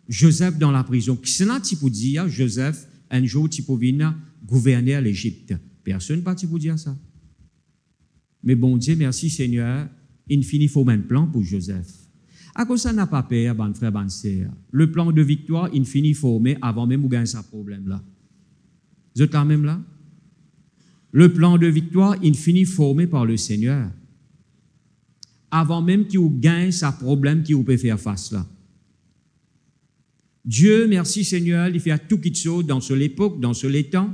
Joseph dans la prison, qui ce n'est pas pour dire, Joseph, un jour, tu pouvais gouverner l'Égypte. Personne n'a pas pour dire ça. Mais bon Dieu, merci Seigneur, il finit faut un plan pour Joseph. À cause ça n'a pas peur, ban frère, ban sœur. Le plan de victoire, il finit formé avant même ou gagne sa problème là. Vous êtes là même là? Le plan de victoire, il finit formé par le Seigneur. Avant même qu'il gagne sa problème qu'il peut faire face là. Dieu, merci Seigneur, il fait tout qui chose dans ce l'époque, dans ce temps.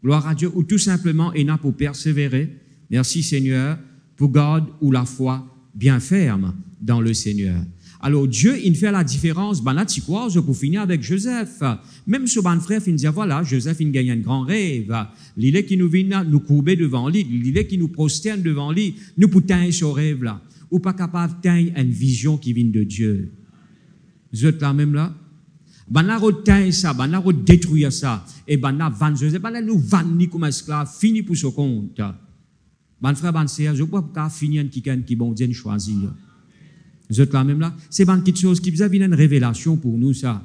Gloire à Dieu, ou tout simplement, il n'a pour persévérer. Merci Seigneur, pour garder ou la foi bien ferme dans le Seigneur. Alors Dieu, il fait la différence. Ben là, tu crois, je peux finir avec Joseph. Même ce bon frère, il dit, voilà, Joseph, il gagne un grand rêve. Il est qui nous vient nous courber devant lui, il est qui nous prosterne devant lui, nous pour teindre ce rêve là. Ou pas capable de teindre une vision qui vient de Dieu. Vous êtes là même là? Ben là, reteindre ça, ben là, détruire ça. Et ben là, vendre Joseph, ben là, nous vendre comme esclave, fini pour ce compte. Ben frère, ben sœur, je ne peux pas finir qui bon Dieu choisir. Vous êtes là même là? C'est une petite chose qui vous a une révélation pour nous, ça.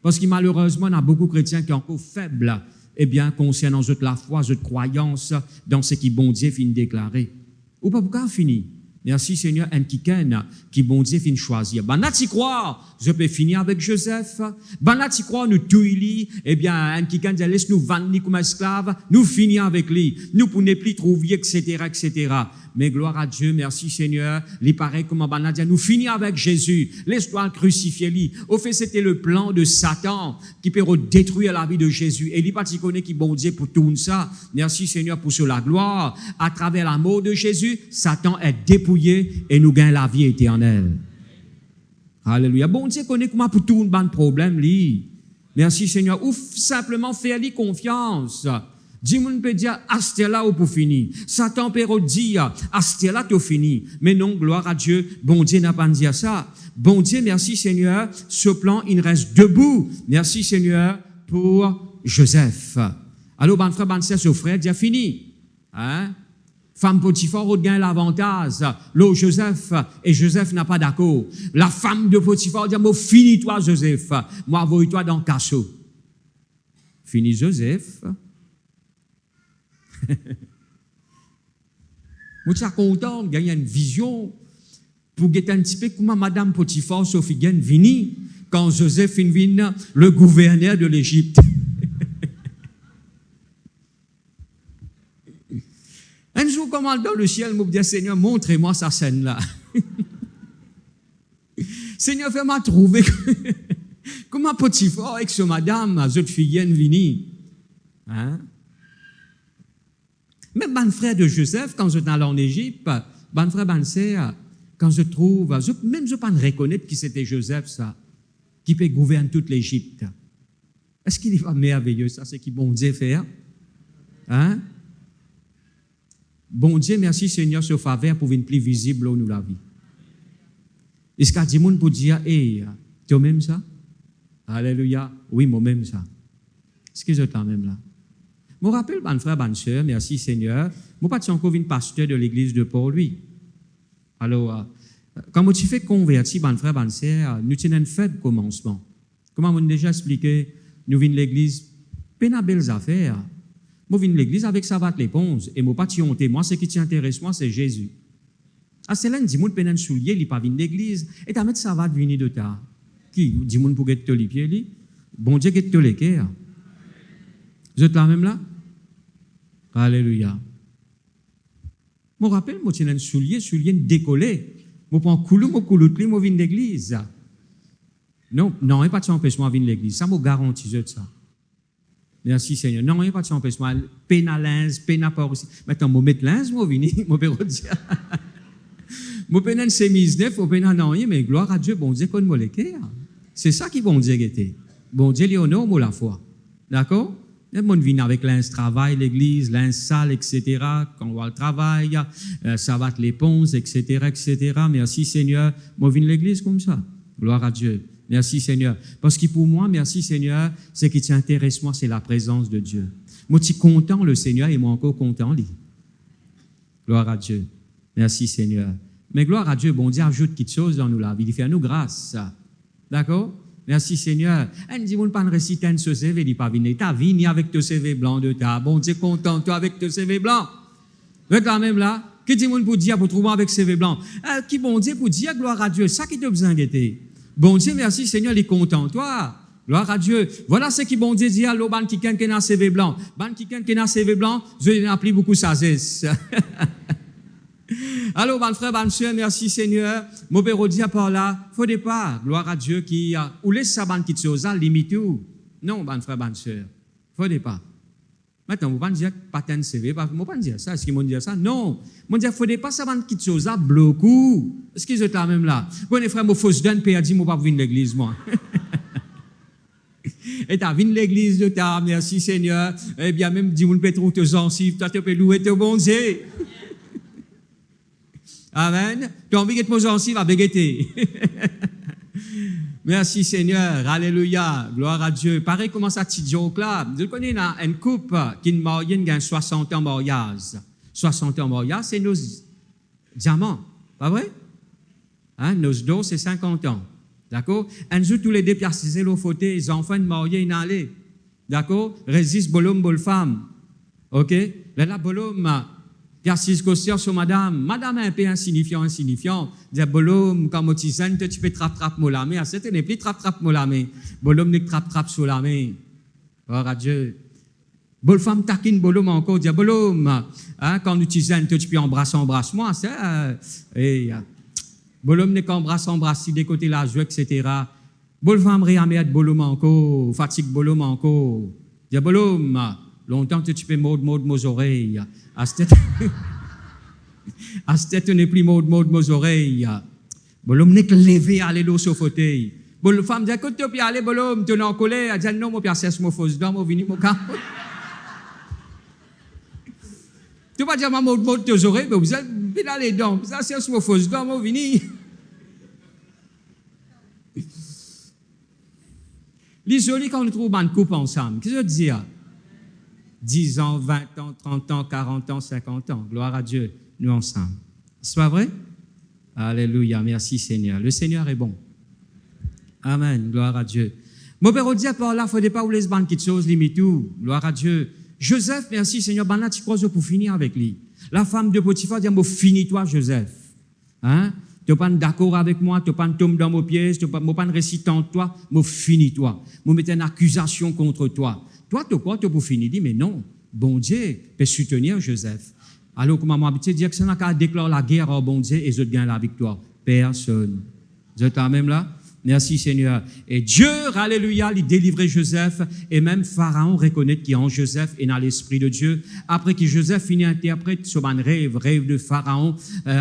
Parce que malheureusement, il y a beaucoup de chrétiens qui sont encore faibles, eh bien, concernant la foi, notre croyance dans ce qui bon Dieu finit déclarer. Ou pas pourquoi finir? Merci Seigneur, un qui bon Dieu finit choisir. Ben là, tu crois, je peux finir avec Joseph. Ben là, tu crois, nous tout eh bien, un qui laisse nous vendre comme esclaves, nous finir avec lui. Nous pour ne plus trouver, etc., etc. Mais gloire à Dieu, merci Seigneur. Il paraît comme ben nous finir avec Jésus. Laisse-toi crucifier lui. Au fait, c'était le plan de Satan qui peut détruire la vie de Jésus. Et il pas connaît qui bon Dieu pour tout ça. Merci Seigneur pour la gloire. À travers la mort de Jésus, Satan est dépouillé et nous gagne la vie éternelle. Alléluia. Bon Dieu connaît comment pour tout un problème lui. Merci Seigneur. Ou simplement faire lui confiance. Dis-moi peut dire, Astella ou pour finir. Satan peut dire, Astella t'as fini. Mais non, gloire à Dieu. Bon Dieu n'a pas dit ça. Bon Dieu, merci Seigneur. Ce plan, il reste debout. Merci Seigneur pour Joseph. Alors, ben frère, ben sœur, ce frère, dit fini. Hein? Femme Potiphar gagne l'avantage. Là, Joseph, et Joseph n'a pas d'accord. La femme de Potiphar dit, moi, finis-toi, Joseph. Moi, envoie-toi dans le cachot. Fini Joseph. Moi, je suis content de gagner une vision pour gagner un petit peu comment Madame Potiphar, Sophie Gaine, vini quand Joseph vient, le gouverneur de l'Égypte. Un jour, comme dans le ciel, je me dis, Seigneur, montrez-moi sa scène-là. Seigneur, fais-moi trouver comment Potiphar avec ce madame, cette fille, vini. Hein? Même mon frère de Joseph, quand je suis allé en Égypte, mon frère, mon sœur, quand je trouve, même je ne peux pas reconnaître qui c'était Joseph, ça, qui peut gouverner toute l'Égypte. Est-ce qu'il est pas merveilleux, ça, c'est qui bon Dieu fait? Hein? Bon Dieu, merci Seigneur, ce faveur pour une plus visible où nous la vie. Est-ce qu'il y a des gens pour dire, hey, tu as même ça? Alléluia. Oui, moi-même ça. Est-ce que je t'en même là? Je me rappelle, mon frère, bonne sœur, merci Seigneur. Moi, pas encore une pasteur de l'église de Port-Louis. Alors, quand tu fais convertir, mon frère, bonne sœur, nous tenons un faible commencement. Comme on a déjà expliqué, nous venons de l'église, pas belles affaires. Moi, je viens de l'église avec Savat l'éponge, et moi, pas de honte. Moi, ce qui t'intéresse, moi, c'est Jésus. Ah, c'est là, dis-moi, je soulier, il n'est pas venu de l'église, et tu as mis Savat venir de ta. Qui? Dis-moi, pour que tu les pieds, lui. Bon Dieu, que tu les cœurs. Vous êtes là même là? Alléluia. Je me rappelle, moi, j'ai un soulier décollé. Je prends coulou, je viens de l'église. Non, il n'y a pas de empêchement de venir de l'église. Ça me garantit ça. Merci Seigneur. Non, il n'y a pas de empêchement. Peine à linge, peine à pas aussi. Maintenant, je mets linge, je viens, je vais redire. Je peine à chemise neuf, je peine à non, mais gloire à Dieu, bon Dieu, qu'on me le cœur. C'est ça qui bon Dieu était. Bon Dieu, il honore la foi. D'accord? Les gens viennent avec linge travail, l'église, linge sale, etc. Quand on voit le travail, ça va les ponts, etc., etc. Merci Seigneur. Moi, je viens de l'église comme ça. Gloire à Dieu. Merci Seigneur. Parce que pour moi, merci Seigneur, ce qui t'intéresse, moi, c'est la présence de Dieu. Moi, je suis content le Seigneur et moi encore content lui. Gloire à Dieu. Merci Seigneur. Mais gloire à Dieu, bon Dieu ajoute quelque chose dans nous la vie. Il fait à nous grâce. D'accord? Merci Seigneur. Elle dit, on pas réciter un CV, il dit pas venir. Ta vie, ni avec ton CV blanc de ta. Bon Dieu, content, toi avec ton CV blanc. Vous êtes là même là? Que dit monde pour dire, pour trouver avec CV blanc? Qui bon Dieu pour dire gloire à Dieu? Ça qui te besoin guetter. Bon Dieu, merci Seigneur, il est content. Toi, gloire à Dieu. Voilà ce qui bon Dieu dit à l'eau, ban qui a CV blanc. Ban qui a CV blanc, je n'ai appris beaucoup ça. Alors, ban frère, ban soeur, merci Seigneur. Mon père dit par là, faut pas, gloire à Dieu qui a, ou laisse ça ban qui te chose, limite ou. Non, ban frère, ban soeur. Faut pas. Maintenant, vous ne pouvez pas dire pas de CV, vous ne pouvez pas dire ça. Est-ce qu'ils m'ont dit ça? Non. Ils m'ont dit, il ne faut pas ça, qui te chose là, beaucoup. Est-ce qu'ils sont là même là? Bon, les frères, je fausse donne, puis dit, je ne vais pas venir à l'église, moi. Et tu as vu l'église de ta, merci Seigneur. Eh bien, même, dis-moi, tu peux trouver tes gencives, tu peux louer tes bon Dieu. Amen. Tu as envie que tes gencives à bégueter. Merci Seigneur, alléluia, gloire à Dieu. Pareil, comment ça, petit joke là? Je connais une couple qui est mariée, qui a 60 ans mariage. 60 ans mariage, c'est nos diamants, pas vrai? Hein, nos dos, c'est 50 ans. D'accord? Un jour, tous les deux, piacisés l'eau fauteuil, les enfants de mariés, ils allaient. D'accord? Résiste, bolom, bol femme. OK? Là, bolom, piacis, costière sur madame. Madame est un peu insignifiant. Dit, bolom, quand tu tu peux trap molamé. À cette n'est plus trap molamé. Bolom, ne trap sur la main. Gloire à Dieu. Bol femme taquine, bolom encore. Dit, bolom, hein, quand tu tu peux embrasse-moi. C'est, bolom ne qu'embrasse, si des côtés là, joue, etc. Bol femme réamet, bolom encore. Fatigue, bolom encore. Dit, bolom, longtemps que tu peux mode mes oreilles. À cette tête, n'est plus mode mes oreilles. Bolom n'est que levé, aller l'eau sur fauteuil. Bolom, femme dit, écoute, tu peux aller, bolom, tu es en colère. Elle dit, non, mon père, c'est mon fausse dame, mon vini, mon camp. Tu vas dire, maman, mode tes oreilles, mais vous êtes dans les dents. Ça, c'est mon fausse dame, mon vini. L'isolé, quand on trouve une coupe ensemble, qu'est-ce que je veux dire? 10 ans, 20 ans, 30 ans, 40 ans, 50 ans. Gloire à Dieu, nous ensemble. C'est pas vrai? Alléluia, merci Seigneur. Le Seigneur est bon. Amen, gloire à Dieu. Mon père dit par là, il ne faut pas vous laisser banque de choses, limite tout. Gloire à Dieu. Joseph, merci Seigneur, ben là, tu crois pour finir avec lui. La femme de Potiphar dit, finis-toi, Joseph. Hein? Tu n'es pas d'accord avec moi, tu n'es pas tombe dans mes pièges, tu n'es pas récitant toi, finis-toi. Je mets une accusation contre toi. Toi, tu crois, tu pour finir? Dit, mais non, bon Dieu peut soutenir Joseph. Alors, comment m'habituer dire que ça n'a qu'à déclarer la guerre au bon Dieu et je gagne la victoire? Personne. Vous êtes là même là? Merci Seigneur. Et Dieu, alléluia, il délivrait Joseph et même Pharaon reconnaît qu'il y a en Joseph et dans l'esprit de Dieu. Après que Joseph finit interprète son rêve de Pharaon,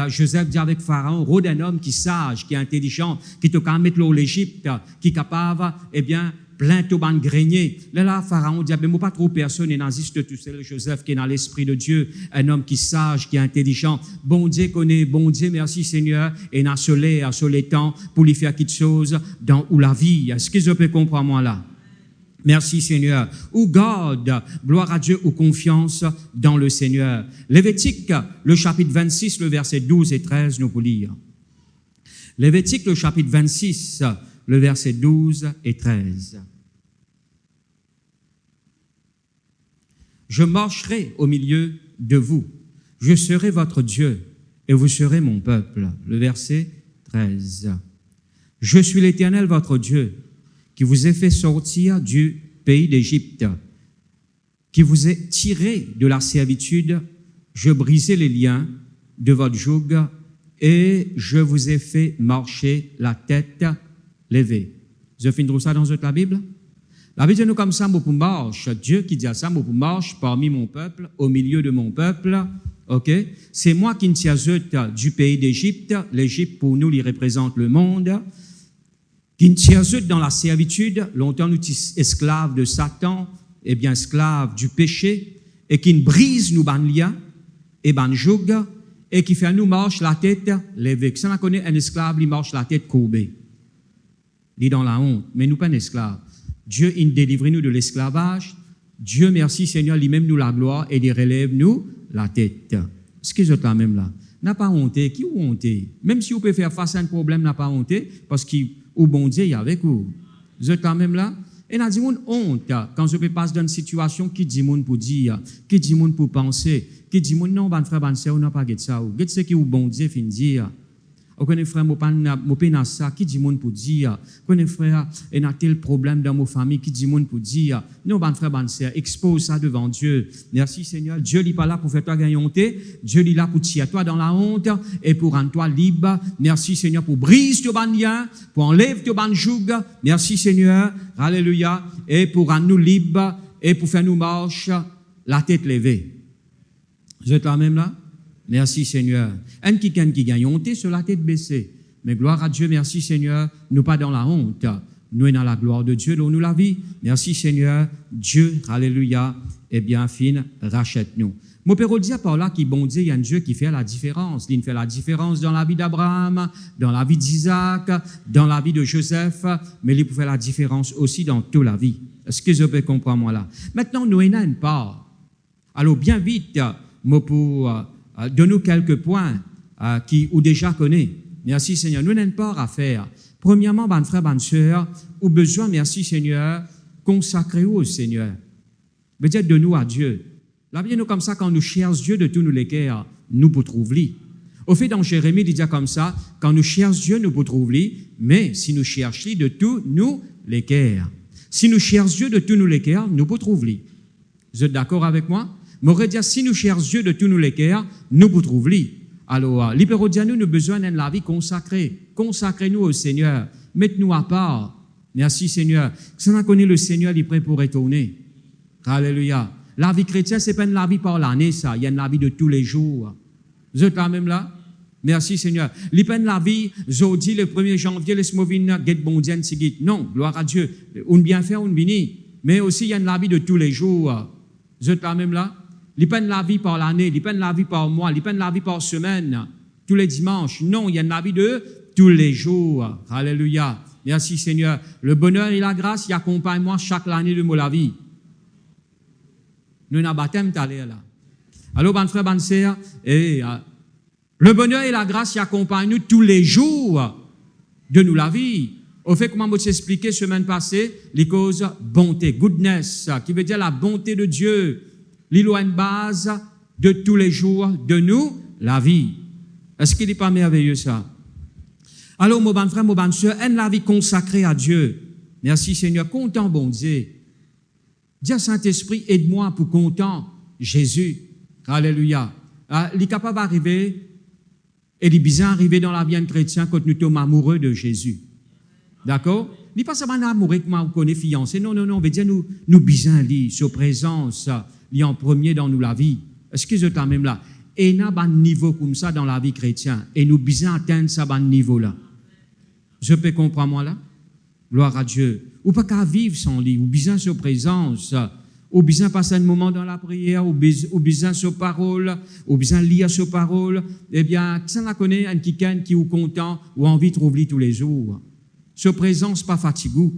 Joseph dit avec Pharaon, rôde un homme qui est sage, qui est intelligent, qui te capable mettre l'eau l'Égypte, qui est capable, eh bien, plein de ban grenier. Là, Pharaon dit, mais pas trop personne, et n'existe tout seul, Joseph, qui est dans l'esprit de Dieu, un homme qui est sage, qui est intelligent. Bon Dieu connaît, bon Dieu, merci Seigneur, et n'a soleil, sur les temps, pour lui faire quelque chose dans où la vie. Est-ce que je peux comprendre moi là? Merci Seigneur. Ou garde, gloire à Dieu, ou confiance dans le Seigneur. Lévitique, le chapitre 26, le verset 12 et 13, nous pour lire. Lévitique, le chapitre 26, le verset 12 et 13. Je marcherai au milieu de vous. Je serai votre Dieu et vous serez mon peuple. Le verset 13. Je suis l'Éternel, votre Dieu, qui vous ai fait sortir du pays d'Égypte, qui vous ai tiré de la servitude. Je brisai les liens de votre joug et je vous ai fait marcher la tête levée. Je finis ça dans la Bible. La Bible dit nous comme ça, moi pour marche. Dieu qui dit à ça, moi pour marche parmi mon peuple, au milieu de mon peuple. Ok? C'est moi qui me tiens du pays d'Égypte. L'Égypte pour nous, il représente le monde. Qui me tiens dans la servitude. Longtemps nous sommes esclaves de Satan, et bien esclaves du péché, et qui nous brise nous ban liens et ban joug, et qui fait nous marche la tête levée. Ça on connaît un esclave, il marche la tête courbée. Il est dans la honte, mais nous pas un esclave. Dieu, il délivre nous de l'esclavage. Dieu, merci Seigneur, lui-même nous la gloire et il relève nous la tête. Ce que je t'en même là, n'a pas honte. Qui ou honte? Même si vous pouvez faire face à un problème, n'a pas honte, parce qu'au bon Dieu, il est avec vous. Je t'en même là. Et on a dit, honte, quand je peux passer dans une situation, qui dit moun pour dire, qui dit moun pour penser, qui dit moun non, ban frère, ban sœur, on n'a pas get ça, ou get ce qui ou bon Dieu fin dire. Ou connaît frère, mon peine ça, qui dit moun pour dire, connaît frère, et n'a tel problème dans mon famille, qui dit moun pour dire, non, ban frère, ban sœur, expose ça devant Dieu. Merci Seigneur, Dieu n'est pas là pour faire toi gagner honte, Dieu est là pour tirer toi dans la honte et pour rendre toi libre. Merci Seigneur pour briser ton ban lien, pour enlever ton ban joug. Merci Seigneur, alléluia, et pour rendre nous libres et pour faire nous marcher la tête levée. Vous êtes là même là? Merci Seigneur. Un qui gagne honte sur la tête baissée. Mais gloire à Dieu, merci Seigneur, nous pas dans la honte. Nous sommes dans la gloire de Dieu, nous la vie. Merci Seigneur, Dieu, alléluia, et bien fin, rachète-nous. Mon père dit par là qu'il bon Dieu, il y a un Dieu qui fait la différence. Il fait la différence dans la vie d'Abraham, dans la vie d'Isaac, dans la vie de Joseph, mais il peut faire la différence aussi dans toute la vie. Est-ce que je peux comprendre moi là? Maintenant, nous avons une part. Alors bien vite, pour donne-nous quelques points ou déjà connaît. Merci Seigneur. Nous n'avons pas à faire. Premièrement, ban frère, ban sœur, au besoin, merci Seigneur, consacrez-vous au Seigneur. Veut dire de nous à Dieu. La Bible nous comme ça, quand nous cherchons Dieu de tous nos cœurs, nous pour trouver. Au fait, dans Jérémie, il dit comme ça, quand nous cherchons Dieu, nous pour trouver, mais si nous cherchons de tous nous les cœurs. Si nous cherchons Dieu de tous nous les cœurs, nous pour trouver. Vous êtes d'accord avec moi? M'aurait dit, si nous cherchons Dieu de tous nous les cœurs, nous pour trouver. Alors, l'hyperodia, nous avons besoin d'une la vie consacrée. Consacrez-nous au Seigneur. Mettez-nous à part. Merci Seigneur. Si on connaît le Seigneur, il est prêt pour retourner. Alléluia. La vie chrétienne, c'est pas une la vie par l'année, ça. Il y a une la vie de tous les jours. Vous êtes là même là? Merci Seigneur. Il n'y a pas la vie, jeudi, le 1er janvier, laisse-moi venir, get bon Dieu, sigit. Non, gloire à Dieu. On bien fait, on bénit. Mais aussi, il y a une la vie de tous les jours. Vous êtes là même là? Il n'y a pas la vie par l'année, il n'y a pas la vie par mois, il n'y a pas la vie par semaine, tous les dimanches. Non, il y a une la vie de tous les jours. Alléluia. Merci Seigneur. Le bonheur et la grâce, il accompagne moi chaque année de la vie. Nous avons baptême tout à l'heure là. Alors, bon frère, bonne sœur, le bonheur et la grâce, il accompagne nous tous les jours de nous la vie. Au fait, comment je expliqué semaine passée, les causes bonté, goodness, qui veut dire la bonté de Dieu. L'îlot a une base de tous les jours de nous, la vie. Est-ce qu'il n'est pas merveilleux ça? Alors, mon bon frère, mon bonne soeur, aime la vie consacrée à Dieu. Merci Seigneur, content bon Dieu. Dis Saint-Esprit, aide-moi pour content Jésus. Alléluia. Il est capable d'arriver, et il est bien arrivé dans la vie chrétienne quand nous sommes amoureux de Jésus. D'accord? Il n'est pas seulement amoureux que moi, on connaît fiancé. Non, on veut dire nous bien li, sur présence, li en premier dans nous la vie. Est-ce que je t'en même là? Et nous avons un niveau comme ça dans la vie chrétienne. Et nous bien atteindre ça, ban niveau-là. Je peux comprendre moi là? Gloire à Dieu. Ou pas qu'à vivre sans lui, ou bien sur présence, ou bien passer un moment dans la prière, ou bien sur parole, ou bien lire sur parole. Eh bien, ça la connaît un quelqu'un qui est content, ou envie de trouver tous les jours. Sur présence, pas fatigué.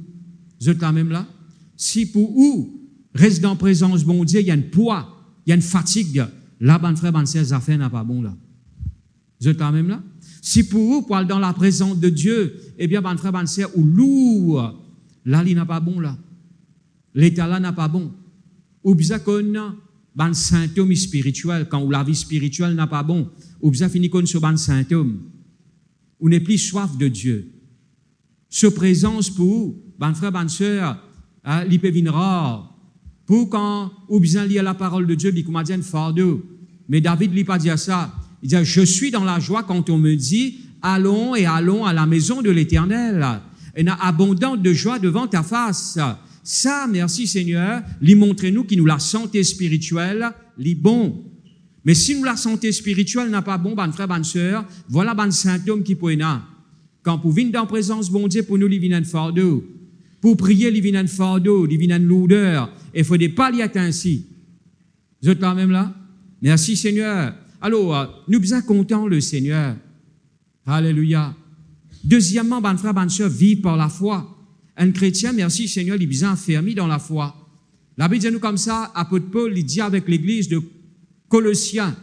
Vous êtes là même là? Si pour où reste dans présence, bon Dieu, il y a un poids, il y a une fatigue. Là, ban frère, ban sœur, affaires n'a pas bon là. Vous êtes là même là? Si pour vous, pour aller dans la présence de Dieu, eh bien, ban frère, ban sœur, ou lourd, là, il n'a pas bon là. L'état là n'a pas bon. Ou bien qu'on a ban symptôme spirituel, quand la vie spirituelle n'a pas bon. Ou bien fini qu'on sur ban symptôme. On n'est plus soif de Dieu. Sur présence pour ban frère, ban sœur, il peut venir rare. Pour quand, ou bien lire la parole de Dieu, il commence à dire fardeau. Mais David ne pas dire ça. Il dit, je suis dans la joie quand on me dit, allons et allons à la maison de l'Éternel. Et n'a abondant de joie devant ta face. Ça, merci Seigneur, lui montrez-nous qui nous la santé spirituelle, lui bon. Mais si nous la santé spirituelle n'a pas bon, ban frère, ban sœur, voilà ban symptôme qui peut être. Quand pour venir dans la présence bon Dieu, pour nous, il vient un fardeau. Pour prier, il vient un fardeau, il vient une lourdeur. Et il faut pas l'y être ainsi. Vous êtes là même là? Merci Seigneur. Alors, nous sommes contents le Seigneur. Alléluia. Deuxièmement, ban frère, ban sœur, vivre par la foi. Un chrétien, merci Seigneur, il est bien fermé dans la foi. La Bible dit nous comme ça, apôtre Paul, il dit avec l'église de Colossiens.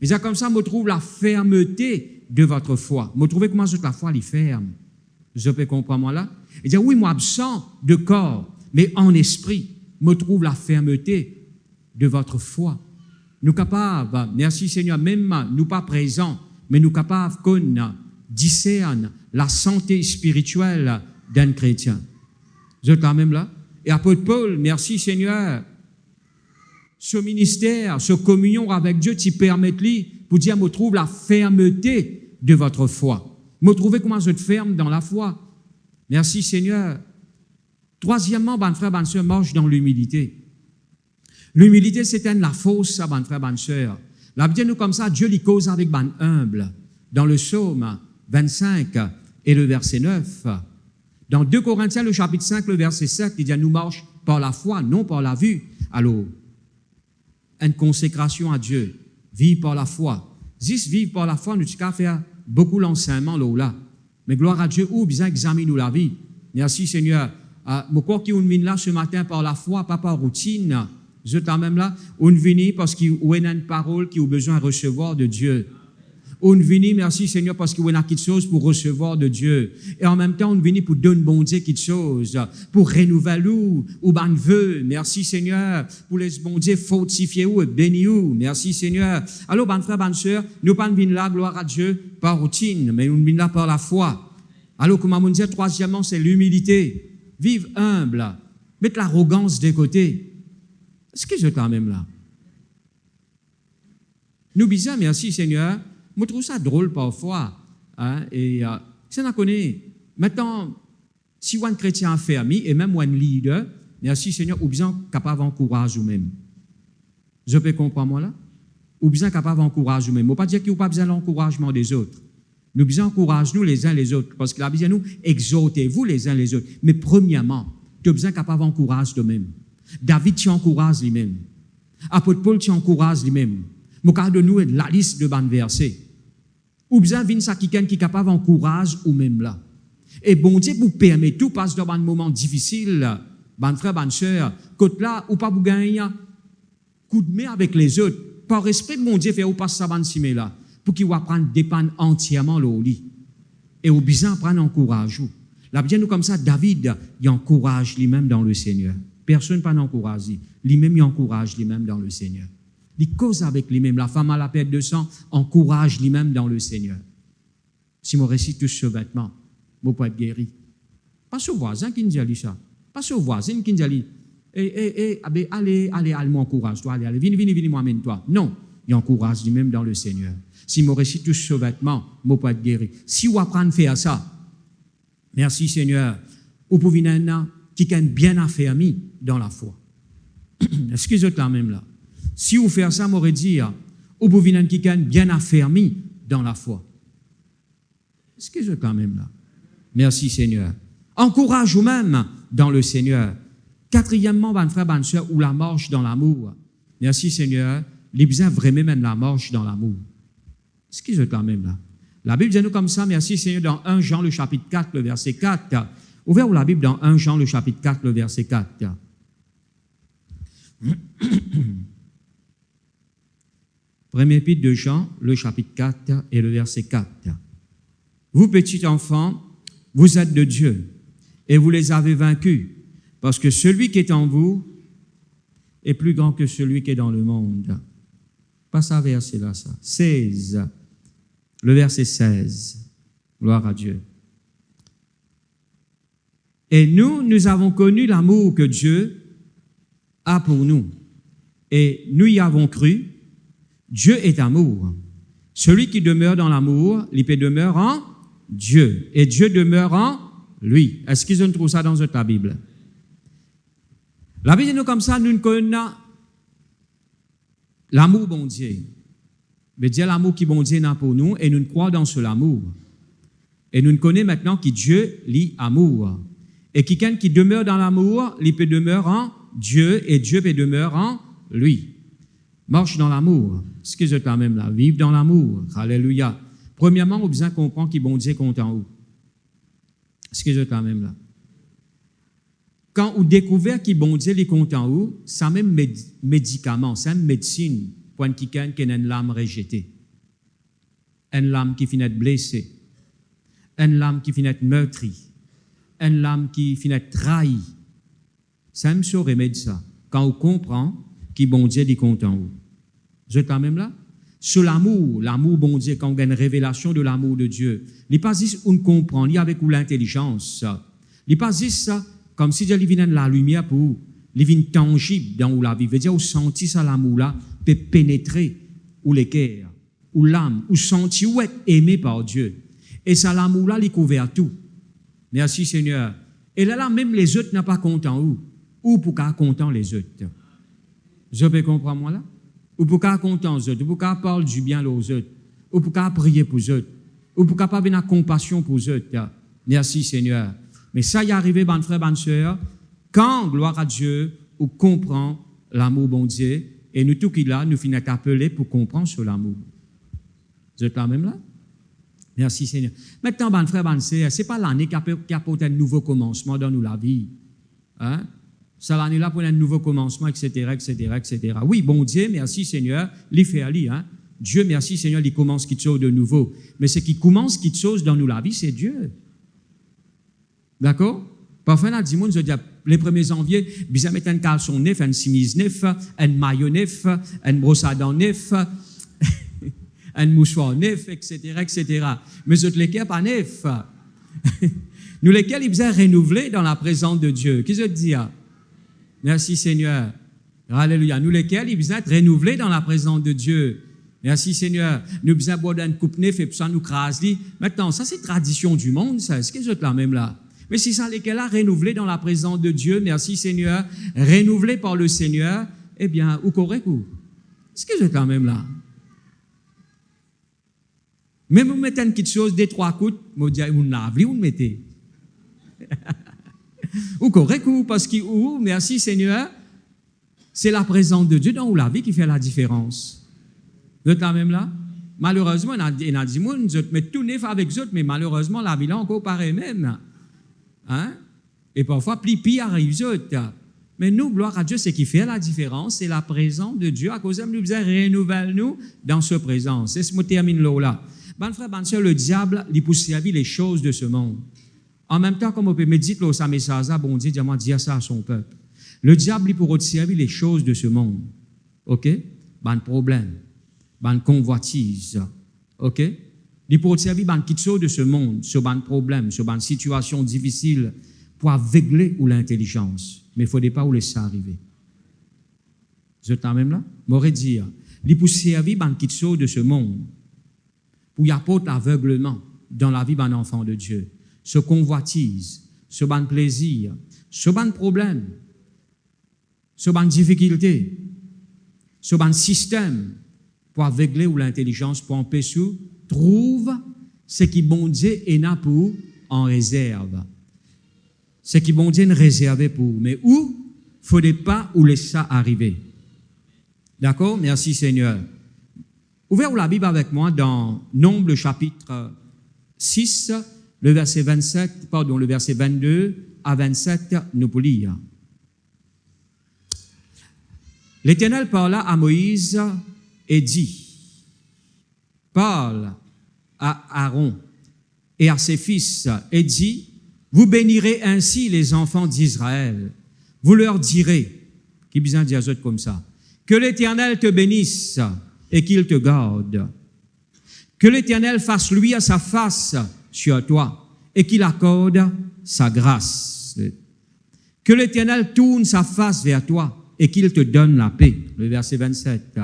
Il dit comme ça, me trouve la fermeté de votre foi. Me trouvez comment la foi, elle est ferme. Je peux comprendre moi là? Il dit oui, moi absent de corps, mais en esprit, me trouve la fermeté de votre foi. Nous capables, merci Seigneur, même nous pas présents, mais nous capables qu'on discerne la santé spirituelle d'un chrétien. Vous êtes quand même là? Et apôtre Paul, merci Seigneur, ce ministère, ce communion avec Dieu, tu permets-lui pour dire, me trouve la fermeté de votre foi. Me trouver comment je te ferme dans la foi. Merci Seigneur. Troisièmement, bon frère, bonne soeur, marche dans l'humilité. L'humilité, c'est la fausse, bon frère, bonne soeur. La Bible nous comme ça, Dieu lui cause avec bon humble. Dans le psaume 25 et le verset 9. Dans 2 Corinthiens, le chapitre 5, le verset 7, il dit, nous marche par la foi, non par la vue. Alors, une consécration à Dieu, vivre par la foi. Juste vivre par la foi, nous avons faire beaucoup l'enseignement là. Mais gloire à Dieu, ou bien examine-nous la vie. Merci Seigneur. Mon corps qui est là ce matin par la foi, pas par routine. Vous êtes même là, on vient parce qu'il y a une parole qui a besoin de recevoir de Dieu. On vient, merci Seigneur, parce qu'il y a quelque chose pour recevoir de Dieu. Et en même temps, on vient pour donner bon Dieu quelque chose, pour renouveler ou ban vœu. Merci Seigneur, pour les bon Dieu fortifier ou bénir. Merci Seigneur. Alors, ban frère, ban sœur, nous pas venir là, gloire à Dieu, par routine, mais nous venons là par la foi. Alors, comme on dit, troisièmement, c'est l'humilité. Vive humble. Mettre l'arrogance de côté. Est-ce que je quand même là? Nous disons, merci Seigneur. Je trouve ça drôle parfois. Hein, et ça n'a connaît. Maintenant, si un chrétien fermé et même un leader, merci Seigneur, ou bien capable d'encourager vous-même. Je peux comprendre moi là? Ou bien capable d'encourager vous-même. Je ne veux pas dire qu'il n'y a pas besoin de l'encouragement des autres. Nous besoin encourager nous les uns les autres. Parce que la Bible dit nous, exhortez-vous les uns les autres. Mais premièrement, tu as besoin capable d'encourager toi-même. David, tu encourages lui-même. Apôtre Paul, tu encourages lui-même. Mon cas de nous, la liste de bandes versets. Ou bien, vient ça quelqu'un qui est capable d'encourager ou même là. Et bon Dieu, vous permet tout, passe dans un moment difficile, ban frère, ban sœur, côté là, ou pas vous gagner coup de main avec les autres. Par respect, mon Dieu, fait ou passe ça ban simé là, pour qu'il va prendre dépendre entièrement le lit. Et au besoin prendre encourage. La bien nous comme ça, David, il encourage lui-même dans le Seigneur. Personne pas n'encourage. Lui-même, il encourage lui-même dans le Seigneur. Il cause avec lui-même. La femme à la perte de sang encourage lui-même dans le Seigneur. Si mon récit touche ce vêtement, je peux être guéri. Pas ce voisin qui nous dit ça. Pas ce voisin qui nous dit allez, m'encourage, toi, allez, viens, moi, amène-toi. Non, il encourage lui-même dans le Seigneur. Si mon récit touche ce vêtement, je peux être guéri. Si vous apprenez à faire ça, merci Seigneur, vous pouvez être qui est bien affermi dans la foi. Est-ce que vous êtes là même là? Si vous faites ça, m'aurait dit, vous pouvez être qui est bien affermi dans la foi. Est-ce que vous êtes là même là? Merci Seigneur. Encourage vous-même dans le Seigneur. Quatrièmement, ban frère, ban sœur, ou la marche dans l'amour. Merci Seigneur. Les besoins vraiment la marche dans l'amour. Est-ce que vous êtes là même là? La Bible dit nous comme ça, merci Seigneur, dans 1 Jean, le chapitre 4, le verset 4. Ouvrez la Bible dans 1 Jean, le chapitre 4, le verset 4. Premier épître de Jean, le chapitre 4 et le verset 4. Vous, petits enfants, vous êtes de Dieu et vous les avez vaincus, parce que celui qui est en vous est plus grand que celui qui est dans le monde. Pas ça, verset là, ça. 16. Le verset 16. Gloire à Dieu. Et nous avons connu l'amour que Dieu a pour nous. Et nous y avons cru. Dieu est amour. Celui qui demeure dans l'amour, il peut demeurer en Dieu. Et Dieu demeure en lui. Est-ce qu'ils ont trouvé ça dans la Bible? La Bible dit nous comme ça, nous connaissons l'amour bon Dieu. Mais Dieu l'amour qui bon Dieu n'a pour nous, et nous croyons dans ce amour. Et nous connaissons maintenant que Dieu lit amour. Et quelqu'un qui demeure dans l'amour, il peut demeurer en Dieu, et Dieu peut demeurer en lui. Marche dans l'amour. Ce que je t'en même là, vive dans l'amour. Alléluia. Premièrement, on a besoin de comprendre qui bon Dieu compte en haut. Ce que je t'en même là. Quand on découvre qui bon Dieu compte en haut, c'est même médicament, c'est même médecine pour quelqu'un qui a une lame rejetée. Une lame qui finit blessée. Une lame qui finit meurtrie. Une lame qui finit trahie. Ça me saurait remède ça. Quand on comprend qui bon Dieu dit content. Vous êtes là même là? Sur l'amour bon Dieu, quand on a une révélation de l'amour de Dieu, il n'est pas juste on comprend, il y a avec ou l'intelligence. Il n'est pas juste ça, comme si Dieu vient de la lumière pour vous. Il vient tangible dans la vie. Veut dire, vous sentez ça, l'amour-là, peut pénétrer ou les cœurs, ou l'âme, ou sentir ou être aimé par Dieu. Et ça, l'amour-là, il couvert tout. Merci Seigneur. Et là, même les autres n'ont pas content ou pour qu'à content les autres. Je peux comprendre moi là? Ou pour qu'à content les autres, ou pour qu'à parler du bien aux autres, ou pour qu'à prier pour les autres, ou pour qu'à pas venir compassion pour les autres. Merci Seigneur. Mais ça y est arrivé, bonne frère, bonne sœur, quand, gloire à Dieu, on comprend l'amour bon Dieu, et nous tout qui là, nous finissons appeler pour comprendre sur l'amour. Vous êtes là même là? Merci Seigneur. Maintenant, bonne frère, bonne sœur, c'est pas l'année qui apporte un nouveau commencement dans nous la vie. Hein? C'est l'année-là pour un nouveau commencement, etc., etc., etc. Oui, bon Dieu, merci Seigneur, il fait ali, hein? Dieu, merci Seigneur, il commence quelque chose de nouveau. Mais ce qui commence quelque chose dans nous la vie, c'est Dieu. D'accord? Parfois, on a dit, nous dit, les 1er janvier, bizarre mettre un caleçon neuf, une chemise neuf, un maillot neuf, une brosse à dents neuf, un mouchoir neuf, etc., etc. Mais autres lesquels pas neuf. Nous lesquels ils besoin renouveler dans la présence de Dieu. Qu'est-ce que je dis? Merci Seigneur. Alléluia. Nous lesquels ils besoin être renouvelés dans la présence de Dieu. Merci Seigneur. Nous besoin boire une coupe neuf et puis ça nous crase. Maintenant, ça c'est tradition du monde, ça. Est-ce que je là même là? Mais si ça lesquels là renouvelés dans la présence de Dieu, merci Seigneur, renouvelés par le Seigneur, eh bien, ou correct ou? Est-ce que je là même là? Même vous mettez une petite chose, des 3 coups, vous dites, vous n'avez vous mettez. Ou correct, ou parce que, ou, merci Seigneur, c'est la présence de Dieu dans la vie qui fait la différence. Vous êtes là même là? Malheureusement, il y a des gens qui mettent tout neuf avec eux, mais malheureusement, la vie là encore pareil même. Hein? Et parfois, pli arrive eux. Mais nous, gloire à Dieu, ce qui fait la différence, c'est la présence de Dieu. À cause de nous, nous renouvelle-nous dans ce présence. C'est ce que je termine là. Bonne frère, bonne sœur, le diable, il peut servir les choses de ce monde. En même temps, comme on peut méditer là, ça message, bon Dieu, dire ça à son peuple. Le diable, il peut servir les choses de ce monde. OK? Bon problème, bon convoitise. OK? Il peut servir bon quelque chose de ce monde, sur bon problème, sur bonne situation difficile, pour aveugler ou l'intelligence. Mais il ne faudrait pas où laisser ça arriver. Vous êtes même là? M'aurait dit, il peut servir bon quelque chose de ce monde, pour y apporter l'aveuglement dans la vie d'un enfant de Dieu. Ce convoitise, ce bon plaisir, ce bon problème, ce bon difficulté, ce bon système pour aveugler ou l'intelligence, pour empêcher, trouve ce qui bon Dieu est là pour en réserve. Ce qui bon Dieu est réservé pour. Mais où il ne faudrait pas où laisser ça arriver. D'accord? Merci Seigneur. Ouvrez la Bible avec moi dans Nombre chapitre 6, le verset 22 à 27, nous pouvons lire. L'Éternel parla à Moïse et dit, parle à Aaron et à ses fils et dit, vous bénirez ainsi les enfants d'Israël. Vous leur direz, qui besoin de dire comme ça, que l'Éternel te bénisse et qu'il te garde. Que l'Éternel fasse lui à sa face sur toi et qu'il accorde sa grâce. Que l'Éternel tourne sa face vers toi et qu'il te donne la paix. Le verset 27.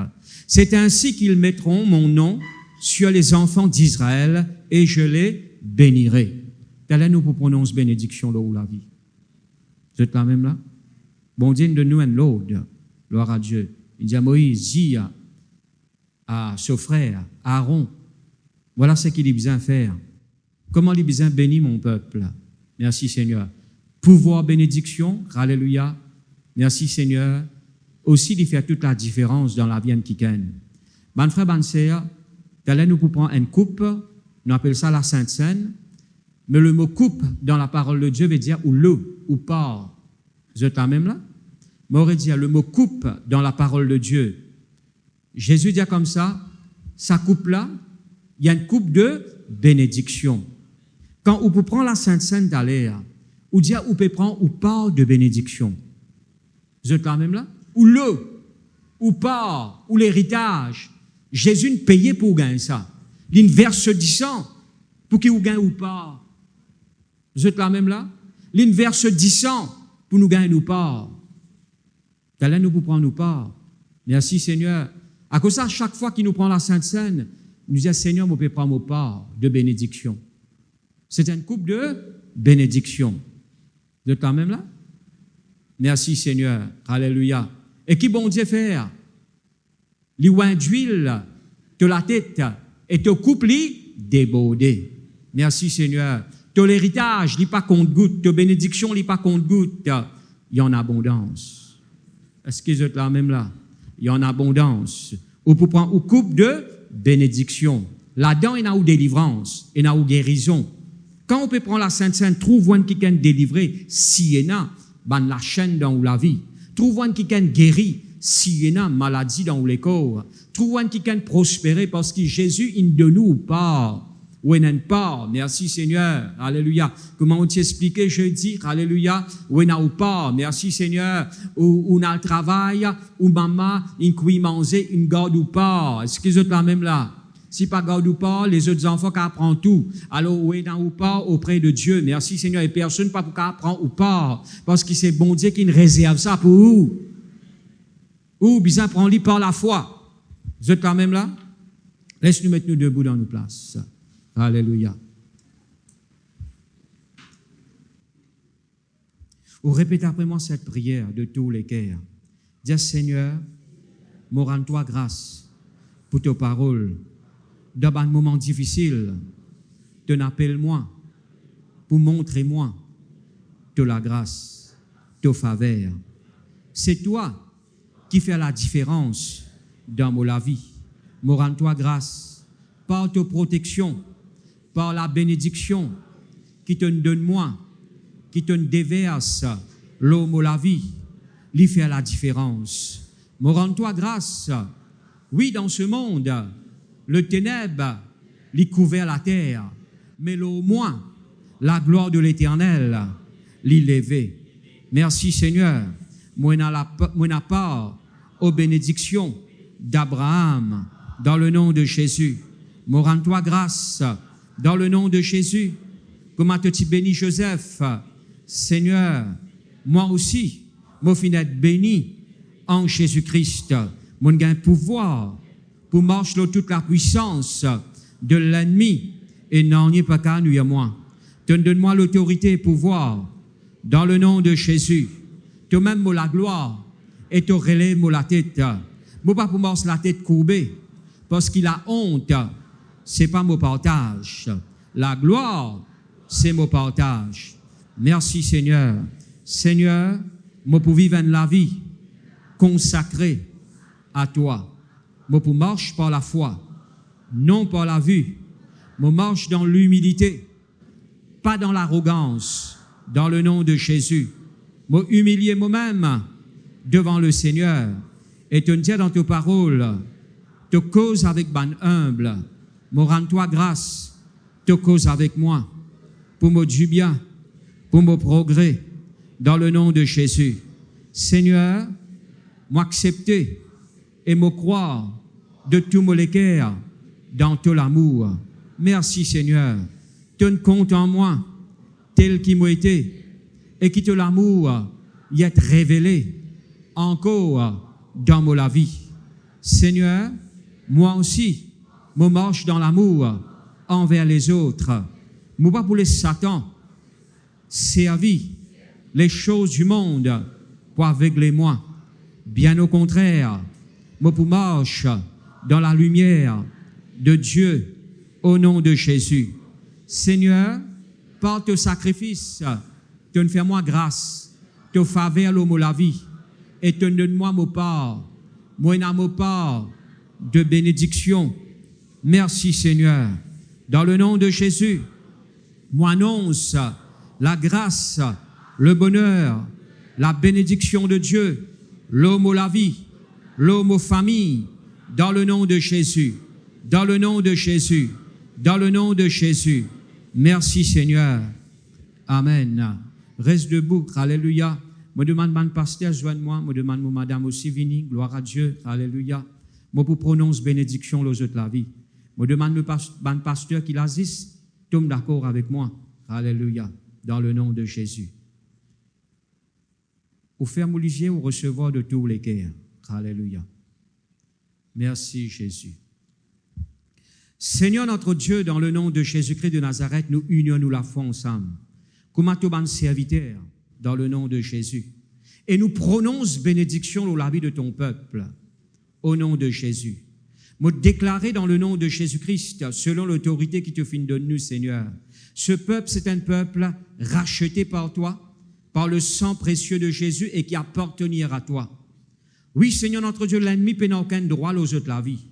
C'est ainsi qu'ils mettront mon nom sur les enfants d'Israël et je les bénirai. Telle est nous pour prononcer bénédiction là où la vie. Vous êtes là même là? Bon Dieu de nous un l'aude. Gloire à Dieu. Il dit à Moïse, dis à ce frère, Aaron, voilà ce qu'il a besoin de faire. Comment il a besoin de bénir mon peuple? Merci Seigneur. Pouvoir, bénédiction, alléluia. Merci Seigneur. Aussi, il fait toute la différence dans la vie qui gagne. Bonne frère, bonne sœur, nous pour prendre une coupe, nous appelons ça la Sainte Seine, mais le mot coupe dans la parole de Dieu veut dire ou l'eau, ou part. Vous êtes là même là? M'aurait dit le mot coupe dans la parole de Dieu. Jésus dit comme ça, sa coupe là, il y a une coupe de bénédiction. Quand on peut prendre la Sainte Seine d'aller, ou dire on peut prendre ou part de bénédiction. Vous êtes là même là? Ou le, ou part, ou l'héritage. Jésus ne payait pour gagner ça. Il verse 10 ans pour qu'il gagne ou pas. Vous êtes là même là? Il verse 10 ans pour nous gagner ou pas. T'allais nous pour prendre nous part. Merci Seigneur. À cause de ça, chaque fois qu'il nous prend la Sainte Seine, nous disons Seigneur, je peux prendre mon part de bénédiction. C'est une coupe de bénédiction. Vous êtes là même là? Merci Seigneur. Alléluia. Et qui bon Dieu faire? Li oin d'huile de la tête et te coupe li débordé. Merci Seigneur. Ton héritage li pas compte-goutte, ta bénédiction li pas compte-goutte. Il y en a abondance. Est-ce que vous êtes là même là? Il y en a abondance. Ou pour prendre une coupe de bénédiction. Là-dedans, il y a une délivrance, il y a une guérison. Quand on peut prendre la Sainte Seine, trouve un qui est délivré, si il y a la chaîne dans la vie. Trouve un qui est guéri, si il y a maladie dans le corps. Trouve un qui est prospéré parce que Jésus, il de nous pas. Ou il n'a pas. Merci Seigneur. Alléluia. Comment on t'expliquait jeudi? Alléluia. Ou il n'a pas. Merci Seigneur. Ou on a le travail, ou maman, il cuit manger, une garde ou pas. Est-ce que vous êtes là même là? Si pas garde ou pas, les autres enfants qui apprennent tout. Alors, où est ou pas auprès de Dieu. Merci Seigneur. Et personne pas pour qu'apprendre ou pas. Parce que c'est bon Dieu qui nous réserve ça pour vous. Ou bien prends-le par la foi. Vous êtes quand même là? Laisse-nous mettre nous debout dans nos places. Alléluia. Ou répétez après moi cette prière de tous les cœurs. Dis Seigneur, me rends-toi grâce pour tes paroles. Dans un moment difficile, te appelle-moi pour montrer-moi de la grâce, de faveur. C'est toi qui fais la différence dans ma vie. Me rends-toi grâce par ta protection, par la bénédiction qui te donne moi, qui te déverse l'eau la vie, lui fait la différence. Me rends-toi grâce. Oui, dans ce monde, le ténèbre lui couvert la terre, mais au moins la gloire de l'Éternel l'y levait. Merci Seigneur. Moi n'a part aux bénédictions d'Abraham dans le nom de Jésus. Me rends-toi grâce dans le nom de Jésus. Comment te bénis Joseph? Seigneur, moi aussi, moi finis d'être béni en Jésus-Christ. Mon gain pouvoir pour marcher dans toute la puissance de l'ennemi et n'en est pas qu'à nous et moi. Donne-moi l'autorité et pouvoir dans le nom de Jésus. Toi-même, la gloire et te relève la tête. Moi pas pour marcher la tête courbée parce qu'il a honte. C'est pas mon partage. La gloire, c'est mon partage. Merci Seigneur. Seigneur, moi pour vivre la vie consacrée à toi. Moi pour marcher par la foi, non par la vue. Moi marche dans l'humilité, pas dans l'arrogance, dans le nom de Jésus. Moi humilier moi-même devant le Seigneur et te dire dans tes paroles, te cause avec ban humble. Moi rends-toi grâce, te cause avec moi pour mon du bien, pour mon progrès, dans le nom de Jésus. Seigneur, moi accepter et me croire de tout mon cœur dans tout l'amour. Merci Seigneur. Tiens compte en moi, tel qu'il m'a été, et qui te l'amour y est révélé encore dans ma vie. Seigneur, moi aussi, je marche dans l'amour envers les autres. Je pas pour les Satan, servi les choses du monde pour aveugler moi. Bien au contraire, je pour marche dans la lumière de Dieu au nom de Jésus. Seigneur, par ton sacrifice, te fais-moi grâce, te faveur l'homme la vie, et te donne-moi mon part, moi n'a mon part de bénédiction. Merci Seigneur. Dans le nom de Jésus, moi annonce la grâce, le bonheur, la bénédiction de Dieu, l'homme la vie, l'homme famille, dans le nom de Jésus, dans le nom de Jésus, dans le nom de Jésus. Merci Seigneur. Amen. Reste debout. Alléluia. Je demande mon pasteur, joigne-moi. Je demande mon madame aussi, vini. Gloire à Dieu. Alléluia. Je vous prononce bénédiction aux autres la vie. Je demande mon pasteur qui l'Aziz, tombe d'accord avec moi. Alléluia. Dans le nom de Jésus. Pour faire mouliger ou recevoir de tous les cœurs. Alléluia. Merci Jésus. Seigneur notre Dieu, dans le nom de Jésus-Christ de Nazareth, nous unions nous la foi ensemble. Comme tout bon serviteur, dans le nom de Jésus. Et nous prononçons bénédiction dans la vie de ton peuple, au nom de Jésus. Nous déclarer dans le nom de Jésus-Christ, selon l'autorité qui te finit de nous, Seigneur. Ce peuple, c'est un peuple racheté par toi, par le sang précieux de Jésus et qui appartenir à toi. Oui, Seigneur notre Dieu, l'ennemi n'a aucun droit aux autres la vie,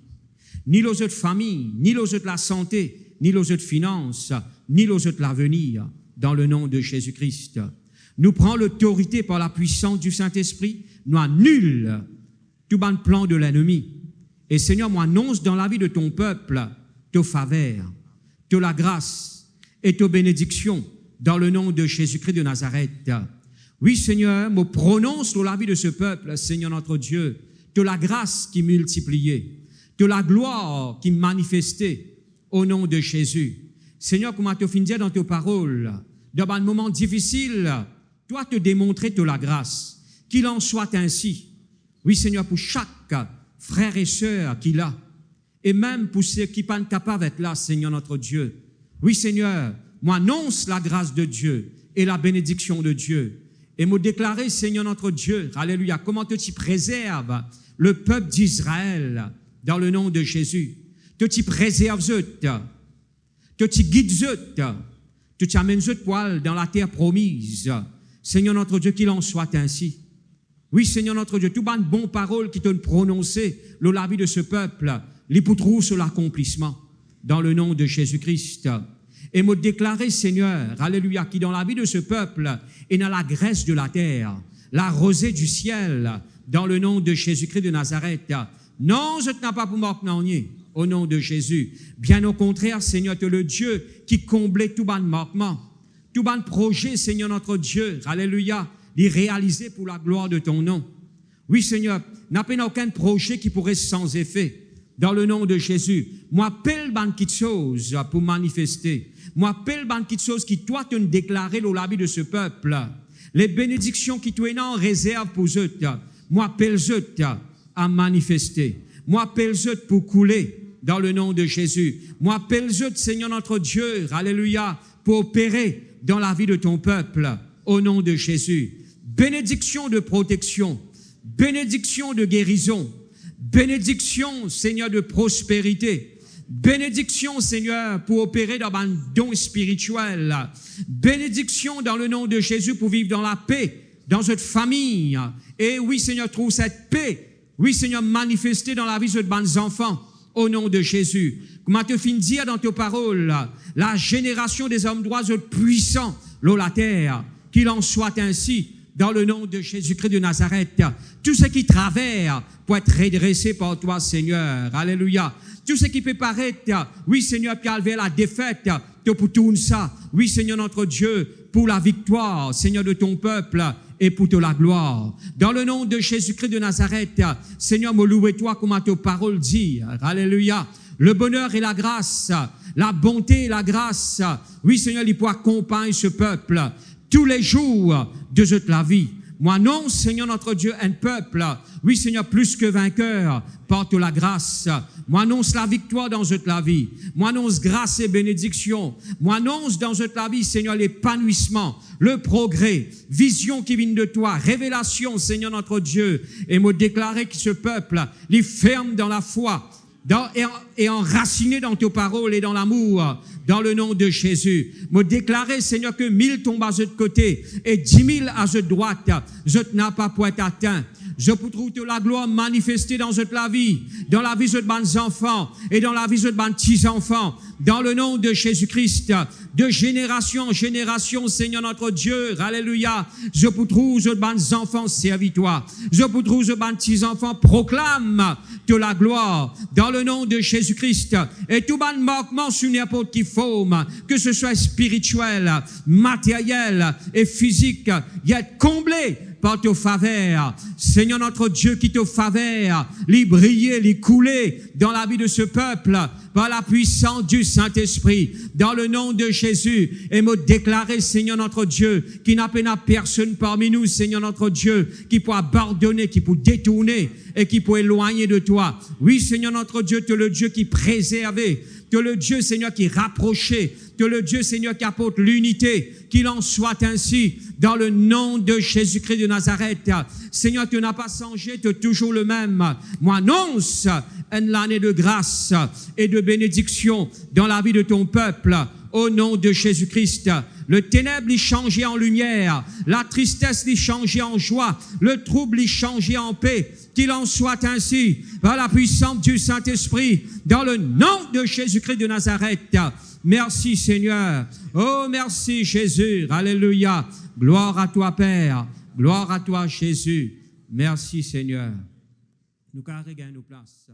ni aux autres familles, ni aux autres la santé, ni aux autres finances, ni aux autres l'avenir, dans le nom de Jésus-Christ. Nous prenons l'autorité par la puissance du Saint-Esprit, nous annulons tout bon plan de l'ennemi. Et Seigneur, moi annonce dans la vie de ton peuple ta faveur, ta grâce et ta bénédiction dans le nom de Jésus-Christ de Nazareth. Oui, Seigneur, me prononce dans la vie de ce peuple, Seigneur notre Dieu, la grâce qui multipliée, la gloire qui manifestée au nom de Jésus. Seigneur, comment tu finis dans tes paroles, dans un moment difficile, toi te démontrer la grâce, qu'il en soit ainsi. Oui, Seigneur, pour chaque frère et sœur qu'il a, et même pour ceux qui ne sont pas capables d'être là, Seigneur notre Dieu. Oui, Seigneur, moi annonce la grâce de Dieu et la bénédiction de Dieu. Et me déclarer, Seigneur notre Dieu, alléluia, comment tu préserves le peuple d'Israël dans le nom de Jésus. Tu préserves tu guides tu amènes poil dans la terre promise. Seigneur notre Dieu, qu'il en soit ainsi. Oui, Seigneur notre Dieu, tout bonne parole qui t'ont prononcé la vie de ce peuple, les poutrous sur l'accomplissement, dans le nom de Jésus-Christ. Et me déclarer, Seigneur, alléluia, qui dans la vie de ce peuple est dans la graisse de la terre, la rosée du ciel, dans le nom de Jésus-Christ de Nazareth. Non, je n'ai pas pour manquer, au nom de Jésus. Bien au contraire, Seigneur, tu es le Dieu qui comblait tout bon manquement, tout bon projet, Seigneur notre Dieu, alléluia, les réaliser pour la gloire de ton nom. Oui, Seigneur, n'a pas aucun projet qui pourrait être sans effet. Dans le nom de Jésus, moi, appelle ban quelque chose pour manifester. Moi, appelle ban quelque chose qui, toi, te déclarer dans la vie de ce peuple. Les bénédictions qui, tu es en réserve pour eux. Moi, appelle eux à manifester. Moi, appelle eux pour couler dans le nom de Jésus. Moi, appelle eux, Seigneur notre Dieu, alléluia, pour opérer dans la vie de ton peuple, au nom de Jésus. Bénédiction de protection, bénédiction de guérison, bénédiction, Seigneur, de prospérité, bénédiction, Seigneur, pour opérer dans un don spirituel, bénédiction dans le nom de Jésus pour vivre dans la paix, dans cette famille. Et oui, Seigneur, trouve cette paix, oui, Seigneur, manifestée dans la vie de nos enfants, au nom de Jésus. Comment te fin dire dans tes paroles, la génération des hommes droits puissants, la terre, qu'il en soit ainsi, dans le nom de Jésus-Christ de Nazareth. Tout ce qui traverse pour être redressé par toi, Seigneur. Alléluia. Tout ce qui peut paraître, oui, Seigneur, puis enlever la défaite, pour tout ça. Oui, Seigneur notre Dieu, pour la victoire, Seigneur, de ton peuple et pour te la gloire. Dans le nom de Jésus-Christ de Nazareth, Seigneur, me louer toi comme ta parole dit. Alléluia. Le bonheur et la grâce, la bonté et la grâce, oui, Seigneur, il peut accompagner ce peuple tous les jours de toute la vie. Moi, non, Seigneur notre Dieu, un peuple, oui, Seigneur, plus que vainqueur, porte la grâce. Moi, annonce la victoire dans toute la vie. Moi, annonce grâce et bénédiction. Moi, annonce dans toute la vie, Seigneur, l'épanouissement, le progrès, vision qui vient de toi, révélation, Seigneur notre Dieu, et me déclarer que ce peuple, il ferme dans la foi, et enraciné dans tes paroles et dans l'amour, dans le nom de Jésus. Me déclarer, Seigneur, que 1000 tombent à ce côté et 10 000 à ce droite. Je n'ai pas pour être atteint. Je peux trouver la gloire manifestée dans toute la vie de mes enfants et dans la vie de mes petits-enfants, dans le nom de Jésus-Christ, de génération en génération, Seigneur notre Dieu, alléluia. Je peux trouver mes enfants servitoires. Je peux trouver mes petits-enfants proclament de la gloire dans le nom de Jésus-Christ. Et tout bon manquement sur n'importe qui forme, que ce soit spirituel, matériel et physique, il est comblé par ta faveur. Seigneur notre Dieu, qui te faveur, les briller, les couler dans la vie de ce peuple, par la puissance du Saint-Esprit, dans le nom de Jésus, et me déclarer, Seigneur notre Dieu, qu'il n'y a personne parmi nous, Seigneur notre Dieu, qui peut abandonner, qui peut détourner et qui peut éloigner de toi. Oui, Seigneur notre Dieu, tu es le Dieu qui préserve, tu es le Dieu, Seigneur, qui rapprochait, tu es le Dieu, Seigneur, qui apporte l'unité, qu'il en soit ainsi, dans le nom de Jésus-Christ de Nazareth. Seigneur, tu n'as pas changé, tu es toujours le même. Moi, annonce une année de grâce et de bénédiction dans la vie de ton peuple, au nom de Jésus-Christ. Le ténèbre est changé en lumière, la tristesse est changée en joie, le trouble est changé en paix. Qu'il en soit ainsi, par la puissance du Saint-Esprit, dans le nom de Jésus-Christ de Nazareth. Merci Seigneur. Oh, merci Jésus. Alléluia. Gloire à toi Père. Gloire à toi Jésus. Merci Seigneur. Nous carréons nos places.